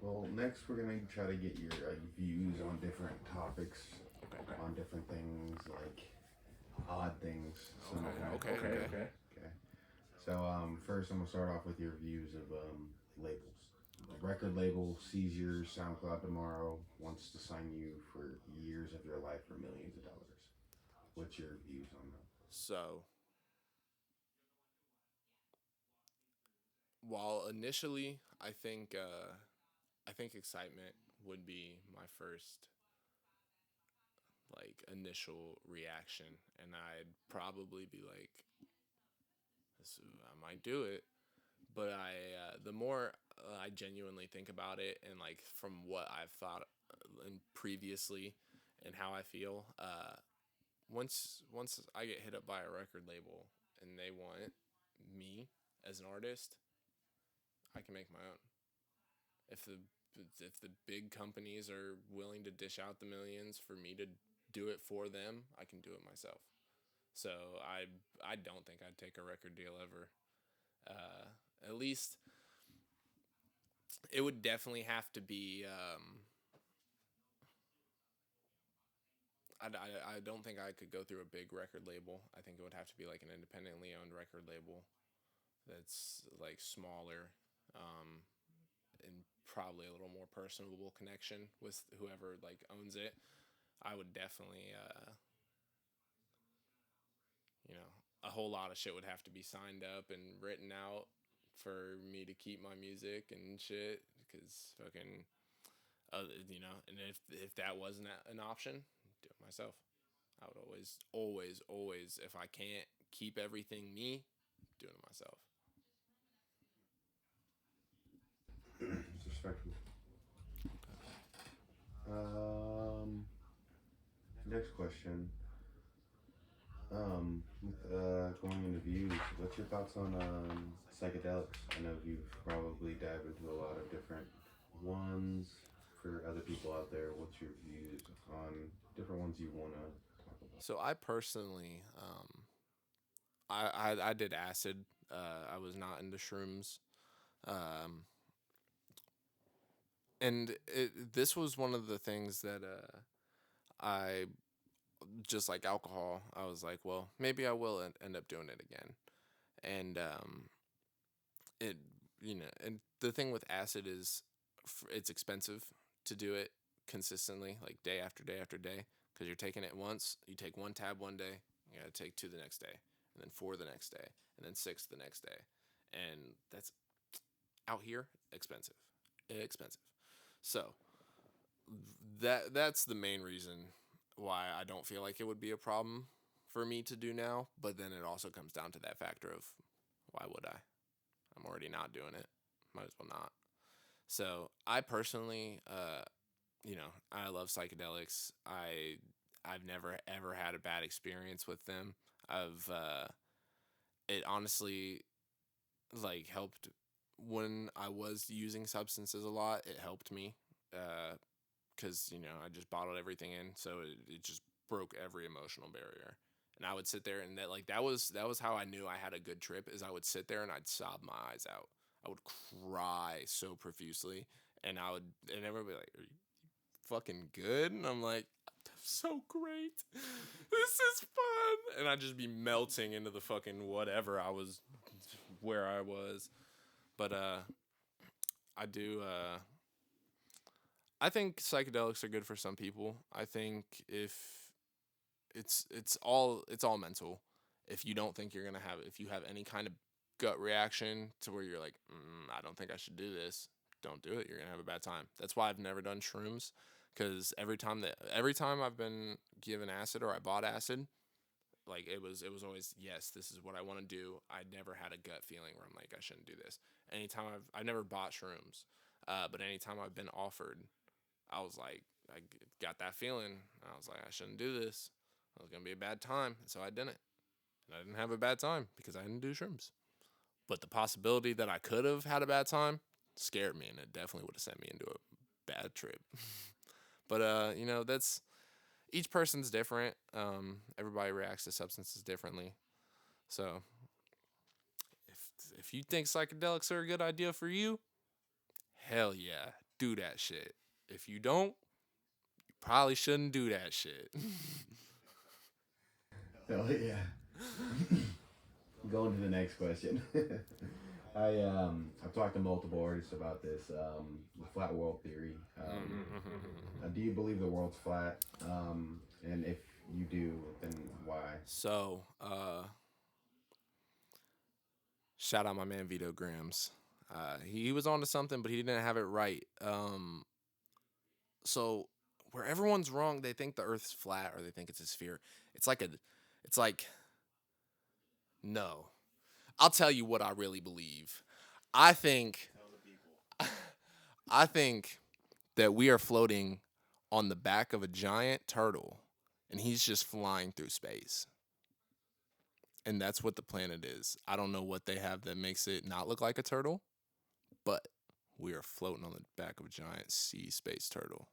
Well, next we're gonna try to get your views on different topics, Okay. on different things, like odd things. Okay. So first I'm gonna start off with your views of labels. A record label sees your SoundCloud tomorrow, wants to sign you for years of your life for millions of dollars. What's your views on that? So, while initially I think excitement would be my first like initial reaction, and I'd probably be like, I might do it. But the more I genuinely think about it, and like from what I've thought previously and how I feel, once I get hit up by a record label and they want me as an artist, I can make my own. If the big companies are willing to dish out the millions for me to do it for them, I can do it myself. So I don't think I'd take a record deal ever. At least it would definitely have to be. I don't think I could go through a big record label. I think it would have to be like an independently owned record label that's like smaller, and probably a little more personable connection with whoever like owns it. I would definitely, a whole lot of shit would have to be signed up and written out for me to keep my music and shit. Because fucking, and if that wasn't an option, do it myself. I would always, if I can't keep everything me, doing it myself. It's respectful. Next question. Going into views, what's your thoughts on psychedelics? I know you've probably dived into a lot of different ones. For other people out there, what's your views on different ones you want to talk about? So I personally, I did acid. I was not into shrooms. Um, and this was one of the things that I, just like alcohol, I was like, well, maybe I will end up doing it again. And it, and the thing with acid is it's expensive to do it consistently, like day after day after day, because you're taking it once. You take one tab one day, you gotta take two the next day, and then four the next day, and then six the next day, and that's out here expensive. So that's the main reason why I don't feel like it would be a problem for me to do now. But then it also comes down to that factor of why would I? I'm already not doing it. Might as well not. So I personally, I love psychedelics. I've never ever had a bad experience with them. It honestly like helped when I was using substances a lot. It helped me, because I just bottled everything in, so it just broke every emotional barrier. And I would sit there, and that was how I knew I had a good trip. Is I would sit there and I'd sob my eyes out. I would cry so profusely, and everyone would be like, "Are you fucking good?" And I'm like, "So great, this is fun," and I'd just be melting into the fucking whatever where I was. But I do. I think psychedelics are good for some people. I think if it's all mental. If you don't think if you have any kind of gut reaction to where you're like, I don't think I should do this, don't do it. You're gonna have a bad time. That's why I've never done shrooms, because every time I've been given acid or I bought acid, like it was always, yes, this is what I want to do. I never had a gut feeling where I'm like, I shouldn't do this. Anytime I've never bought shrooms, but anytime I've been offered, I was like, I got that feeling. I was like, I shouldn't do this. It was gonna be a bad time, so I didn't. And I didn't have a bad time because I didn't do shrooms. But the possibility that I could have had a bad time scared me, and it definitely would have sent me into a bad trip. But that's each person's different. Everybody reacts to substances differently. So if you think psychedelics are a good idea for you, hell yeah, do that shit. If you don't, you probably shouldn't do that shit. Hell yeah. Going to the next question. I've talked to multiple artists about this, the flat world theory. Do you believe the world's flat? And if you do, then why? So, shout out my man Vito Grams. He was onto something, but he didn't have it right. So where everyone's wrong, they think the Earth's flat or they think it's a sphere. It's like, no. I'll tell you what I really believe. I think, I think that we are floating on the back of a giant turtle, and he's just flying through space. And that's what the planet is. I don't know what they have that makes it not look like a turtle, but we are floating on the back of a giant sea space turtle.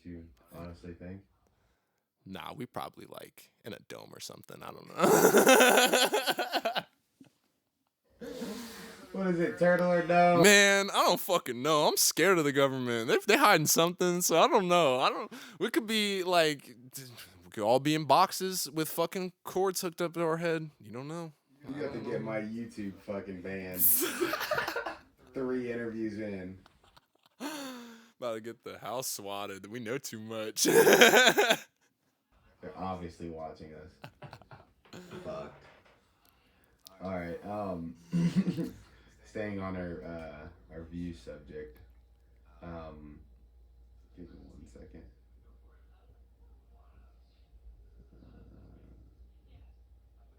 Do you honestly think? Nah, we probably like in a dome or something. I don't know. What is it, turtle or dome? Man, I don't fucking know. I'm scared of the government. They hiding something, so I don't know. We could be like, we could all be in boxes with fucking cords hooked up to our head. You don't know. You have to get my YouTube fucking banned. 3 interviews in. About to get the house swatted. We know too much. They're obviously watching us. Fuck. All right. Staying on our view subject. Give me 1 second.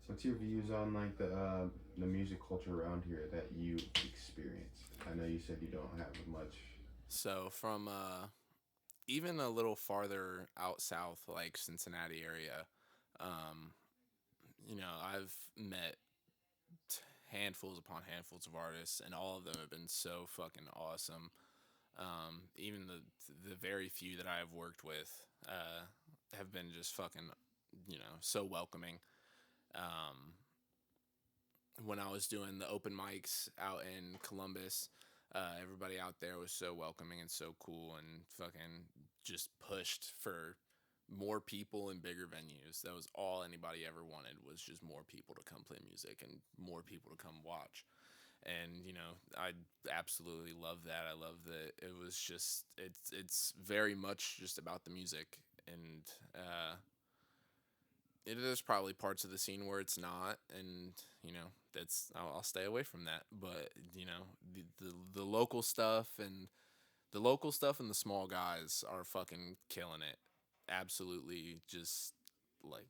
What's your views on like the music culture around here that you experience? I know you said you don't have much. So from even a little farther out south, like Cincinnati area, Um, I've met handfuls upon handfuls of artists, and all of them have been so fucking awesome. Even the very few that I have worked with have been just fucking, so welcoming. Um, when I was doing the open mics out in Columbus, everybody out there was so welcoming and so cool and fucking just pushed for more people and bigger venues. That was all anybody ever wanted, was just more people to come play music and more people to come watch. And I absolutely love that. I love that it was just it's very much just about the music. And it is probably parts of the scene where it's not, and that's I'll stay away from that. But the local stuff and the small guys are fucking killing it. Absolutely, just like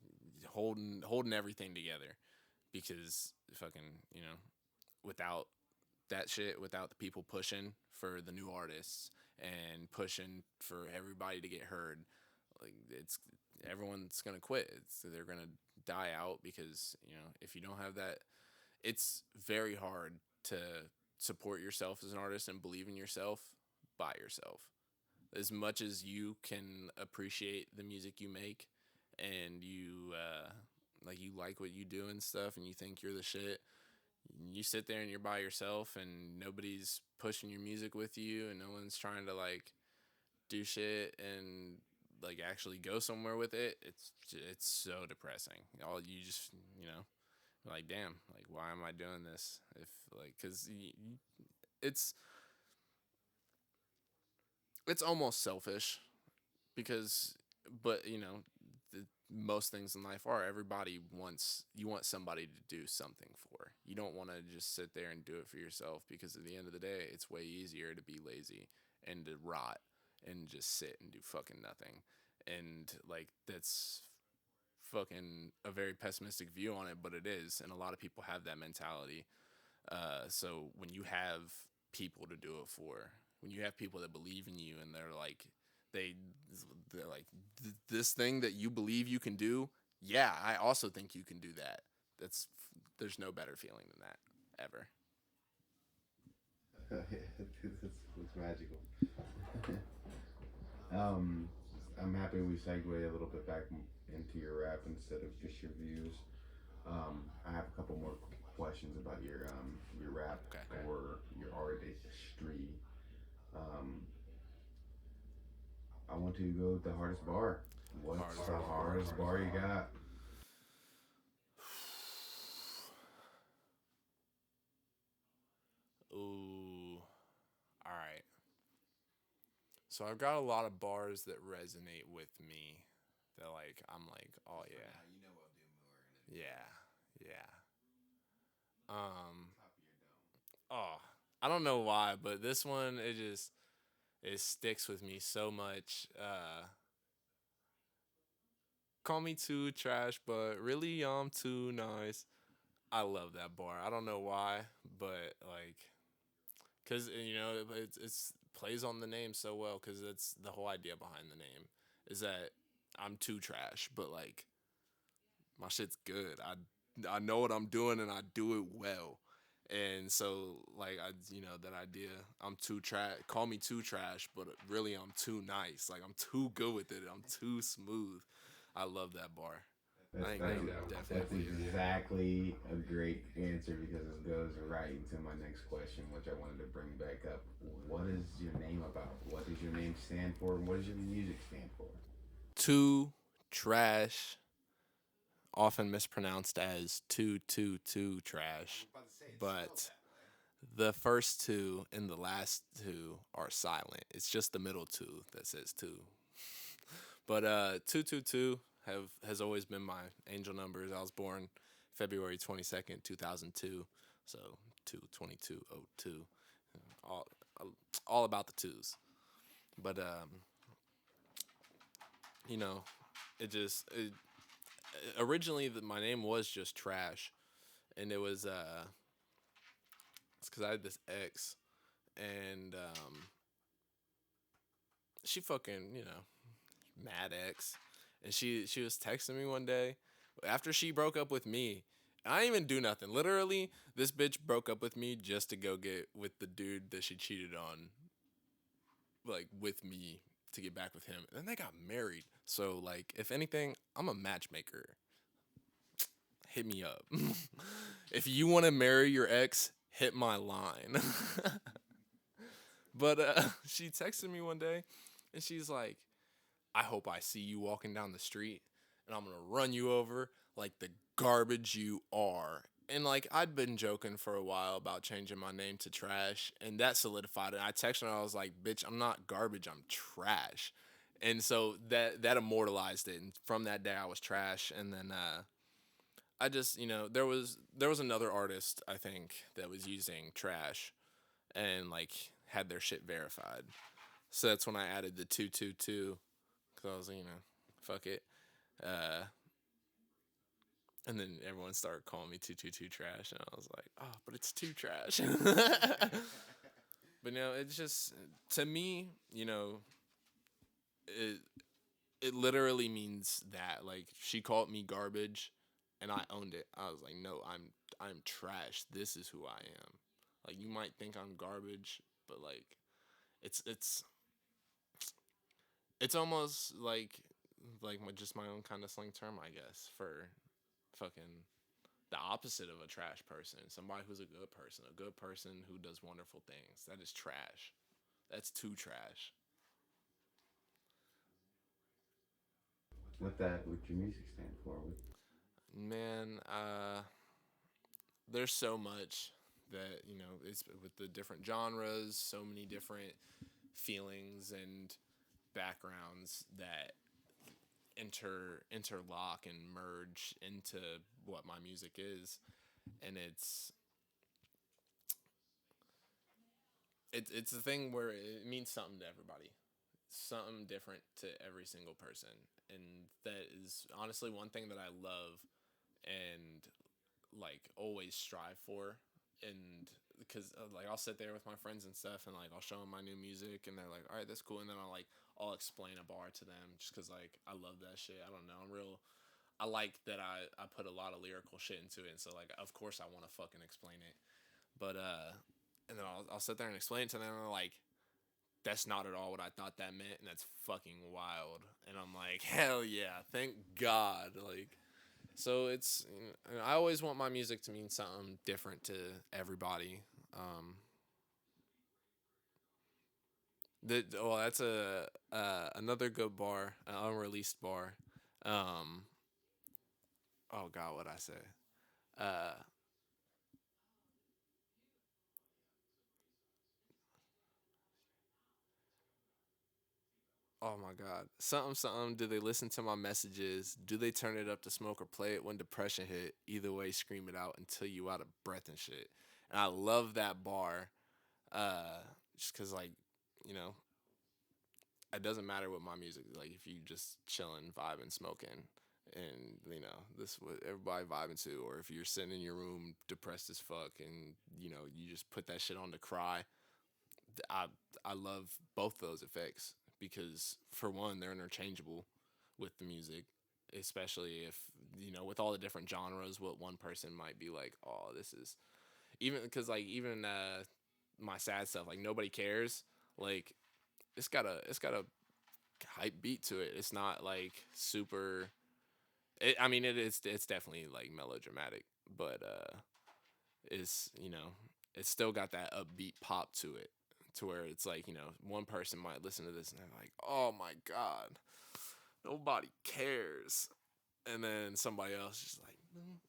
holding everything together, because fucking without that shit, without the people pushing for the new artists and pushing for everybody to get heard, like it's everyone's gonna quit. They're gonna die out, because if you don't have that, it's very hard to support yourself as an artist and believe in yourself by yourself. As much as you can appreciate the music you make, and you like what you do and stuff, and you think you're the shit, you sit there and you're by yourself, and nobody's pushing your music with you, and no one's trying to like do shit and like actually go somewhere with it. It's so depressing. All you just like, damn, like, why am I doing this? If like, because it's it's almost selfish, because but most things in life are, everybody wants, you want somebody to do something for. You don't want to just sit there and do it for yourself, because at the end of the day, it's way easier to be lazy and to rot and just sit and do fucking nothing. And like, that's fucking a very pessimistic view on it, but it is, and a lot of people have that mentality. So when you have people to do it for, when you have people that believe in you, and they they're like, this thing that you believe you can do, yeah, I also think you can do that. That's There's no better feeling than that ever. It's magical. I'm happy we segue a little bit back into your rap instead of just your views. I have a couple more questions about your rap, Okay. or your artistry. Um, I want to go with the hardest bar. What's the hardest bar you got? Ooh. All right. So I've got a lot of bars that resonate with me. That like, I'm like, oh yeah, yeah, yeah. Um. Oh, I don't know why, but this one, it sticks with me so much. Call me too trash, but really I'm too nice. I love that bar. I don't know why, but like, cause it's plays on the name so well. Cause that's the whole idea behind the name, is that I'm too trash, but like, my shit's good. I know what I'm doing, and I do it well. And so like, that idea, I'm too trash. Call me too trash, but really I'm too nice. Like, I'm too good with it. I'm too smooth. I love that bar. I think that would That's definitely be exactly a great answer, because it goes right into my next question, which I wanted to bring back up. What is your name about? What does your name stand for? And what does your music stand for? too trash, often mispronounced as 222 trash, but the first two and the last two are silent. It's just the middle two that says two. But 222 has always been my angel numbers. I was born February 22nd, 2002, so 22202. All all about the twos. But you know, it originally my name was just Trash, and it's because I had this ex, and she fucking mad ex, and she was texting me one day, After she broke up with me, I didn't even do nothing. Literally, this bitch broke up with me just to go get with the dude that she cheated on, like, with me to get back with him. And then they got married. So, like, if anything, I'm a matchmaker. Hit me up. If you want to marry your ex, hit my line. But she texted me one day, and she's like, I hope I see you walking down the street, and I'm going to run you over like the garbage you are. And, like, I'd been joking for a while about changing my name to Trash, and that solidified it. I texted her, I was like, bitch, I'm not garbage, I'm trash. And so that immortalized it. And from that day, I was Trash. And then I just, there was another artist, I think, that was using Trash and, like, had their shit verified. So that's when I added the 222, because I was, fuck it. And then everyone started calling me 222trash, and I was like, oh, but it's 2trash. But, it's just, to me, it literally means that. Like, she called me garbage, and I owned it. I was like, no, I'm trash. This is who I am. Like, you might think I'm garbage, but, like, it's almost like just my own kind of slang term, I guess, for fucking the opposite of a trash person. Somebody who's a good person who does wonderful things. That is trash. That's too trash. What your music stand for? Man, there's so much that, it's with the different genres, so many different feelings and backgrounds that interlock and merge into what my music is. And it's the thing where it means something to everybody, something different to every single person. And that is honestly one thing that I love and, like, always strive for. And because, like, I'll sit there with my friends and stuff, and, like, I'll show them my new music, and they're like, all right, that's cool. And then I'll explain a bar to them, just because, like, I love that shit. I don't know, I like that I put a lot of lyrical shit into it, and so, like, of course I want to fucking explain it. But and then I'll sit there and explain it to them, and they're like, that's not at all what I thought that meant, and that's fucking wild. And I'm like, hell yeah, thank God. Like, so it's, I always want my music to mean something different to everybody. That's another good bar, an unreleased bar. Oh God, what'd I say? Uh, Oh my God. Something, something. Do they listen to my messages? Do they turn it up to smoke or play it when depression hit? Either way, scream it out until you out of breath and shit. And I love that bar. Uh, just because, like, you know, it doesn't matter what my music is. Like, if you just chilling, vibing, smoking, and, this is what everybody vibing to, or if you're sitting in your room depressed as fuck and, you just put that shit on to cry, I I love both those effects because, for one, they're interchangeable with the music, especially if, with all the different genres, what one person might be like, oh, this is, even because, like, even my sad stuff, like, Nobody Cares, like, it's got a hype beat to it. It's not like super. I mean, it's definitely like melodramatic, but it's it's still got that upbeat pop to it, to where it's like, one person might listen to this and they're like, oh my God, nobody cares, and then somebody else just like,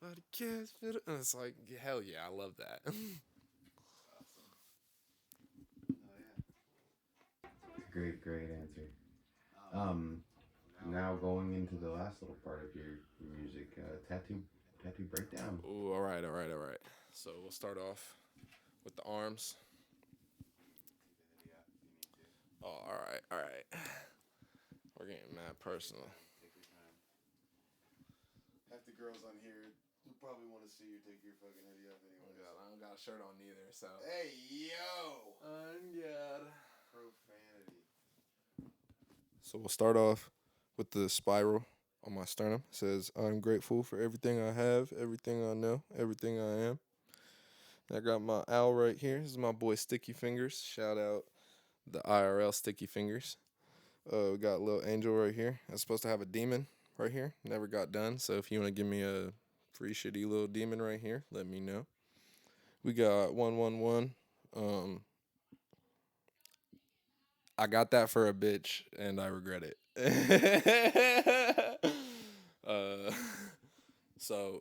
nobody cares, and it's like, hell yeah, I love that. Great answer. Um, Now going into the last little part of your music, tattoo breakdown. Ooh, all right. So we'll start off with the arms. Oh, all right. We're getting mad personal. Half the girls on here who probably want to see you take your fucking hoodie off anyway. Oh God, I don't got a shirt on either, so. Hey yo! Oh God. Profanity. So we'll start off with the spiral on my sternum. It says, I'm grateful for everything I have, everything I know, everything I am. I got my owl right here. This is my boy Sticky Fingers. Shout out the IRL Sticky Fingers. We got a little angel right here. I was supposed to have a demon right here. Never got done. So if you want to give me a free shitty little demon right here, let me know. We got 111. I got that for a bitch, and I regret it. uh, so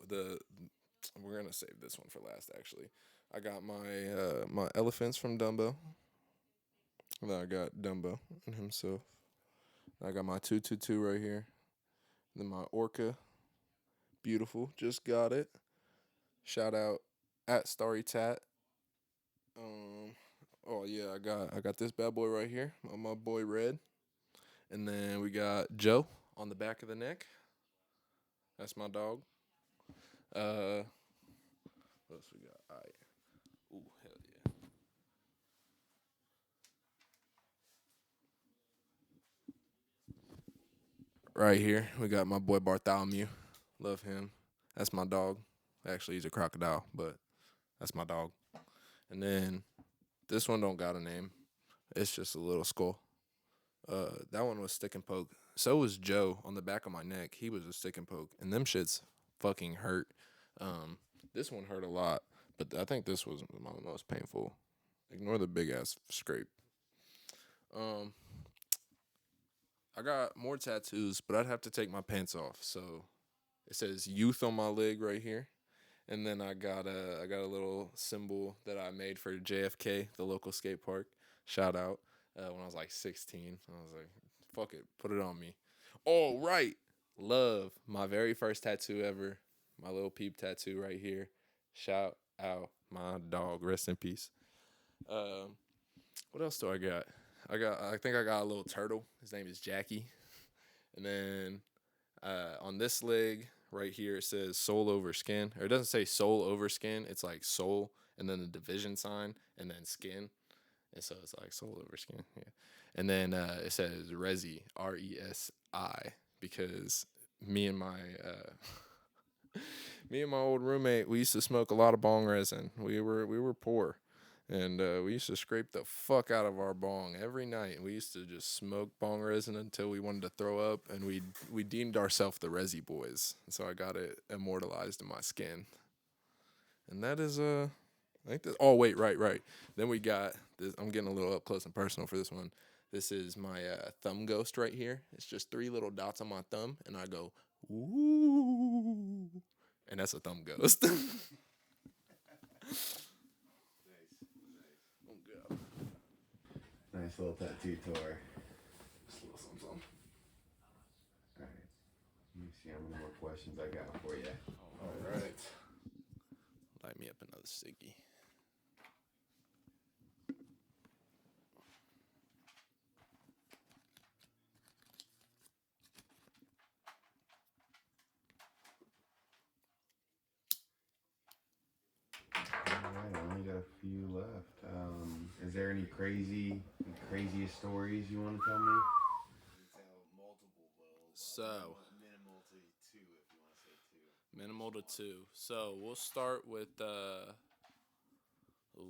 we're gonna save this one for last. Actually, I got my elephants from Dumbo. And then I got Dumbo and himself. I got my 222 right here. Then my orca, beautiful, just got it. Shout out at Starry Tat. Oh yeah, I got this bad boy right here, my boy Red, and then we got Joe on the back of the neck. That's my dog. What else we got? All right. Ooh, hell yeah. Right here, we got my boy Bartholomew. Love him. That's my dog. Actually, he's a crocodile, but that's my dog. And then this one don't got a name. It's just a little skull. That one was stick and poke. So was Joe on the back of my neck. He was a stick and poke, and them shits fucking hurt. This one hurt a lot, but I think this was my most painful. Ignore the big ass scrape. I got more tattoos, but I'd have to take my pants off. So it says youth on my leg right here. And then I got a little symbol that I made for JFK, the local skate park. Shout out. When I was like 16. I was like, fuck it, put it on me. Oh, right. Love, my very first tattoo ever. My little peep tattoo right here. Shout out my dog. Rest in peace. What else do I got? I think I got a little turtle. His name is Jackie. And then on this leg right here, it says soul over skin. Or it doesn't say soul over skin. It's like soul and then the division sign and then skin. And so it's like soul over skin. Yeah. And then it says Resi, R-E-S-I, because me and my old roommate, we used to smoke a lot of bong resin. We were poor. And we used to scrape the fuck out of our bong every night. We used to just smoke bong resin until we wanted to throw up, and we deemed ourselves the Resi Boys. So I got it immortalized in my skin. And that is I think that. Oh wait, right. Then we got this. I'm getting a little up close and personal for this one. This is my thumb ghost right here. It's just 3 little dots on my thumb, and I go ooh, and that's a thumb ghost. Nice little tattoo tour. Just a little something. Alright. Let me see how many more questions I got for you. Alright. Light me up another ciggy. Alright, I only got a few left. Is there any craziest stories you want to tell me? So, Minimal to 2 if you want to say 2. minimal to 2. So we'll start with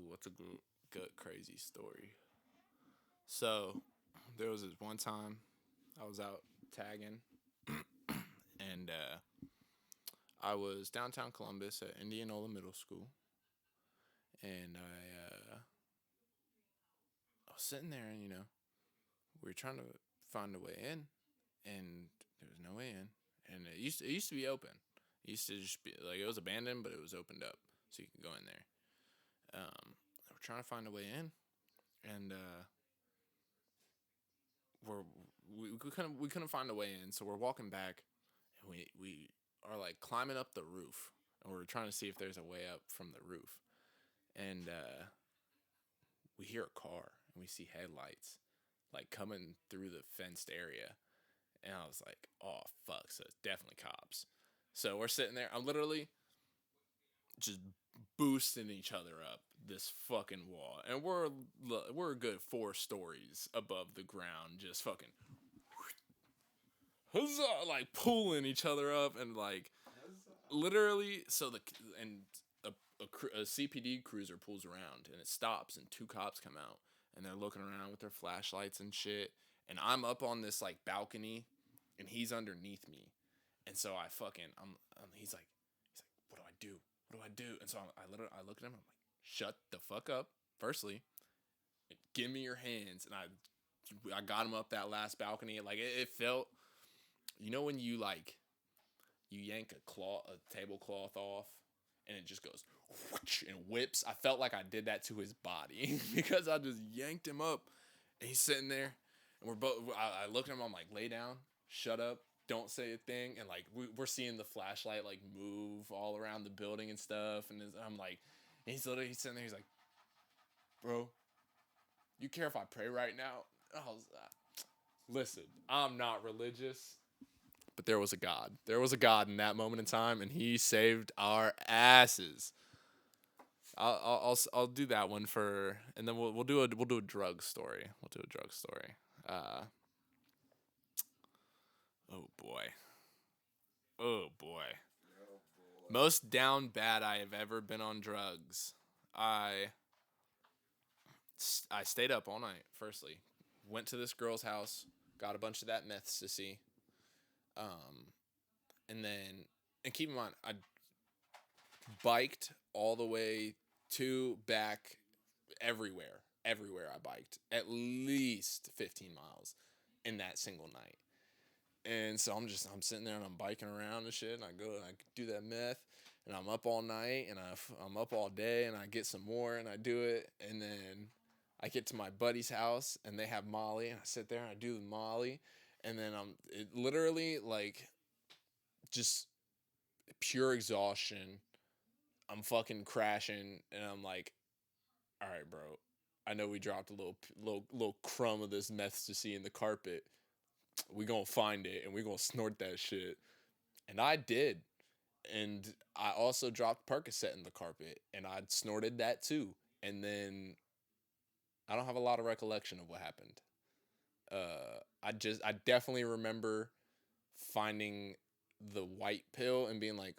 what's a good crazy story? So there was this one time I was out tagging, and I was downtown Columbus at Indianola Middle School, and I was sitting there, and we were trying to find a way in, and there was no way in, and it used to be open. It used to just be like it was abandoned, but it was opened up, so you could go in there. We're trying to find a way in, and we couldn't find a way in, so we're walking back, and we are like climbing up the roof, and we're trying to see if there's a way up from the roof, and we hear a car, and we see headlights like coming through the fenced area, and I was like, oh fuck, so it's definitely cops. So we're sitting there, I'm literally just boosting each other up this fucking wall, and we're a good 4 stories above the ground, just fucking huzzah, like pulling each other up and like literally. So a CPD cruiser pulls around and it stops and two cops come out and they're looking around with their flashlights and shit. And I'm up on this like balcony and he's underneath me. And so he's like, what do I do? What do I do? And so I look at him. I'm like, shut the fuck up. Firstly, give me your hands. And I got him up that last balcony. Like it felt, when you like, you yank a tablecloth off and it just goes whoosh, and whips. I felt like I did that to his body because I just yanked him up and he's sitting there and I looked at him. I'm like, lay down, shut up. Don't say a thing. And like we're seeing the flashlight like move all around the building and stuff. And I'm like, he's sitting there. He's like, bro, you care if I pray right now? I was listen, I'm not religious, but there was a God. There was a God in that moment in time, and He saved our asses. I'll do that one and then we'll do a drug story. We'll do a drug story. Oh boy. Oh boy. Most down bad I have ever been on drugs. I stayed up all night. Firstly, went to this girl's house, got a bunch of that meth to see. And keep in mind, I biked all the way to back everywhere I biked at least 15 miles in that single night. And so I'm sitting there and I'm biking around and shit, and I go and I do that meth, and I'm up all night and I'm up all day, and I get some more and I do it, and then I get to my buddy's house and they have Molly, and I sit there and I do the Molly, and then literally like just pure exhaustion. I'm fucking crashing, and I'm like, all right, bro, I know we dropped a little crumb of this ecstasy in the carpet. We gonna find it, and we gonna snort that shit. And I did. And I also dropped Percocet in the carpet, and I snorted that too. And then I don't have a lot of recollection of what happened. I definitely remember finding the white pill and being like,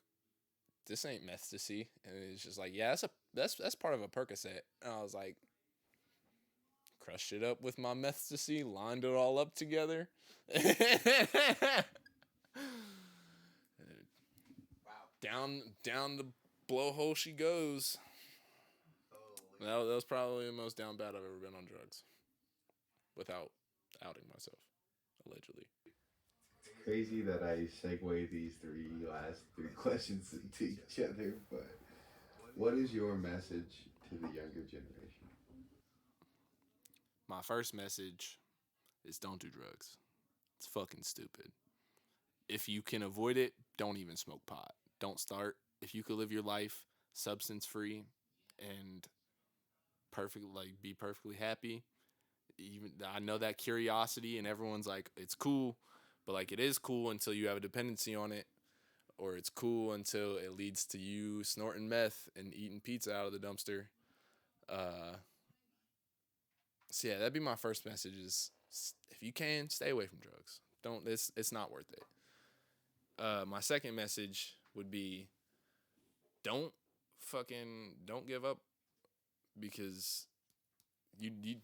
this ain't ecstasy. And it's just like, yeah, that's part of a Percocet. And I was like, crushed it up with my ecstasy, lined it all up together. Wow. Down the blowhole she goes. That was probably the most down bad I've ever been on drugs, without outing myself, allegedly. It's crazy that I segue these last three questions into each other, but what is your message to the younger generation? My first message is don't do drugs. It's fucking stupid. If you can avoid it, don't even smoke pot. Don't start. If you could live your life substance free and be perfectly happy. Even I know that curiosity, and everyone's like, it's cool, but like it is cool until you have a dependency on it, or it's cool until it leads to you snorting meth and eating pizza out of the dumpster. So yeah, that'd be my first message: is if you can, stay away from drugs. Don't. It's not worth it. My second message would be, don't give up, because you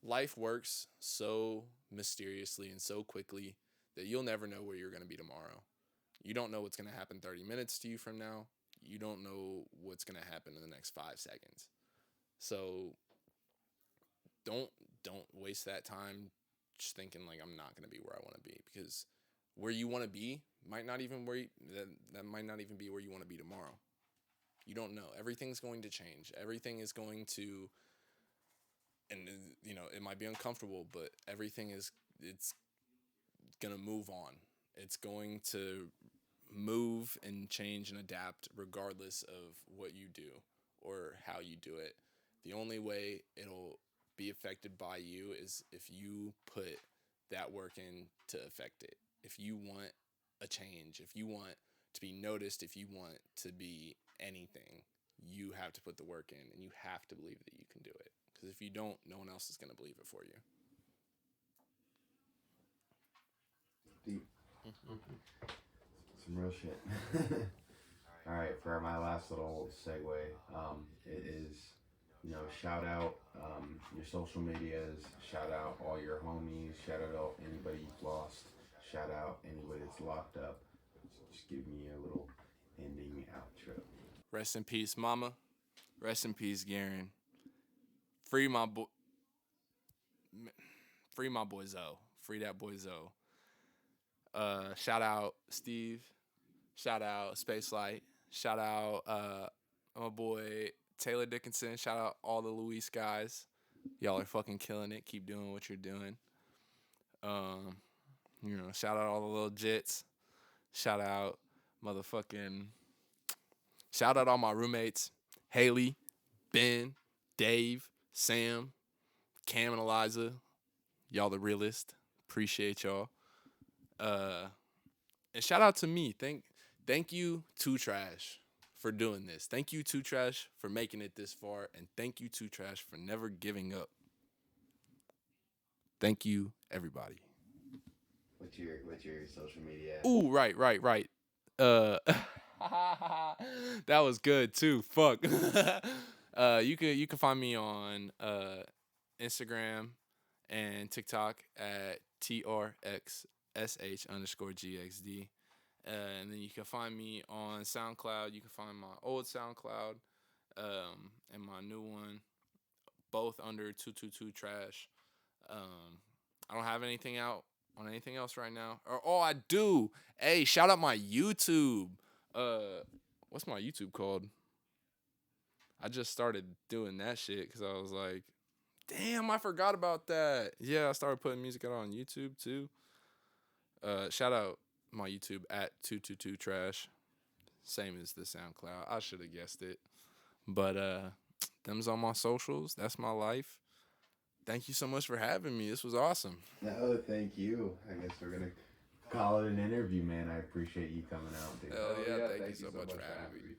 life works so mysteriously and so quickly that you'll never know where you're going to be tomorrow. You don't know what's going to happen 30 minutes to you from now. You don't know what's going to happen in the next 5 seconds. So don't waste that time just thinking like, I'm not going to be where I want to be, because where you want to be might not even that might not even be where you want to be tomorrow. You don't know. Everything's going to change. Everything is going to, and it might be uncomfortable, but it's going to move on. It's going to move and change and adapt regardless of what you do or how you do it. The only way it'll be affected by you is if you put that work in to affect it. If you want a change, if you want to be noticed, if you want to be anything, you have to put the work in, and you have to believe that you can do it. Because if you don't, no one else is going to believe it for you. Deep. Some real shit. All right, for my last little segue, it is, shout out your social medias, shout out all your homies, shout out anybody you've lost, shout out anybody that's locked up. Just give me a little ending outro. Rest in peace, mama. Rest in peace, Garen. Free my boy. Free my boy Zoe. Free that boy Zoe. Shout out Steve. Shout out Spacelight. Shout out my boy Taylor Dickinson. Shout out all the Luis guys. Y'all are fucking killing it. Keep doing what you're doing. Shout out all the little jits. Shout out all my roommates. Haley, Ben, Dave, Sam, Cam and Eliza. Y'all the realest. Appreciate y'all. And shout out to me. Thank you, 2trash, for doing this. Thank you, 2trash, for making it this far. And thank you, 2trash, for never giving up. Thank you, everybody. What's your social media? Ooh, right. That was good too. Fuck. You can find me on Instagram and TikTok at TRXSH_GXD. And then you can find me on SoundCloud. You can find my old SoundCloud and my new one, both under 222trash. I don't have anything out on anything else right now. I do. Hey, shout out my YouTube. What's my YouTube called? I just started doing that shit because I was like, damn, I forgot about that. Yeah, I started putting music out on YouTube too. Shout out my YouTube at 222trash. Same as the SoundCloud. I should have guessed it. But them's on my socials. That's my life. Thank you so much for having me. This was awesome. No, thank you. I guess we're going to call it an interview, man. I appreciate you coming out, dude. Hell yeah, thank you so much for having me.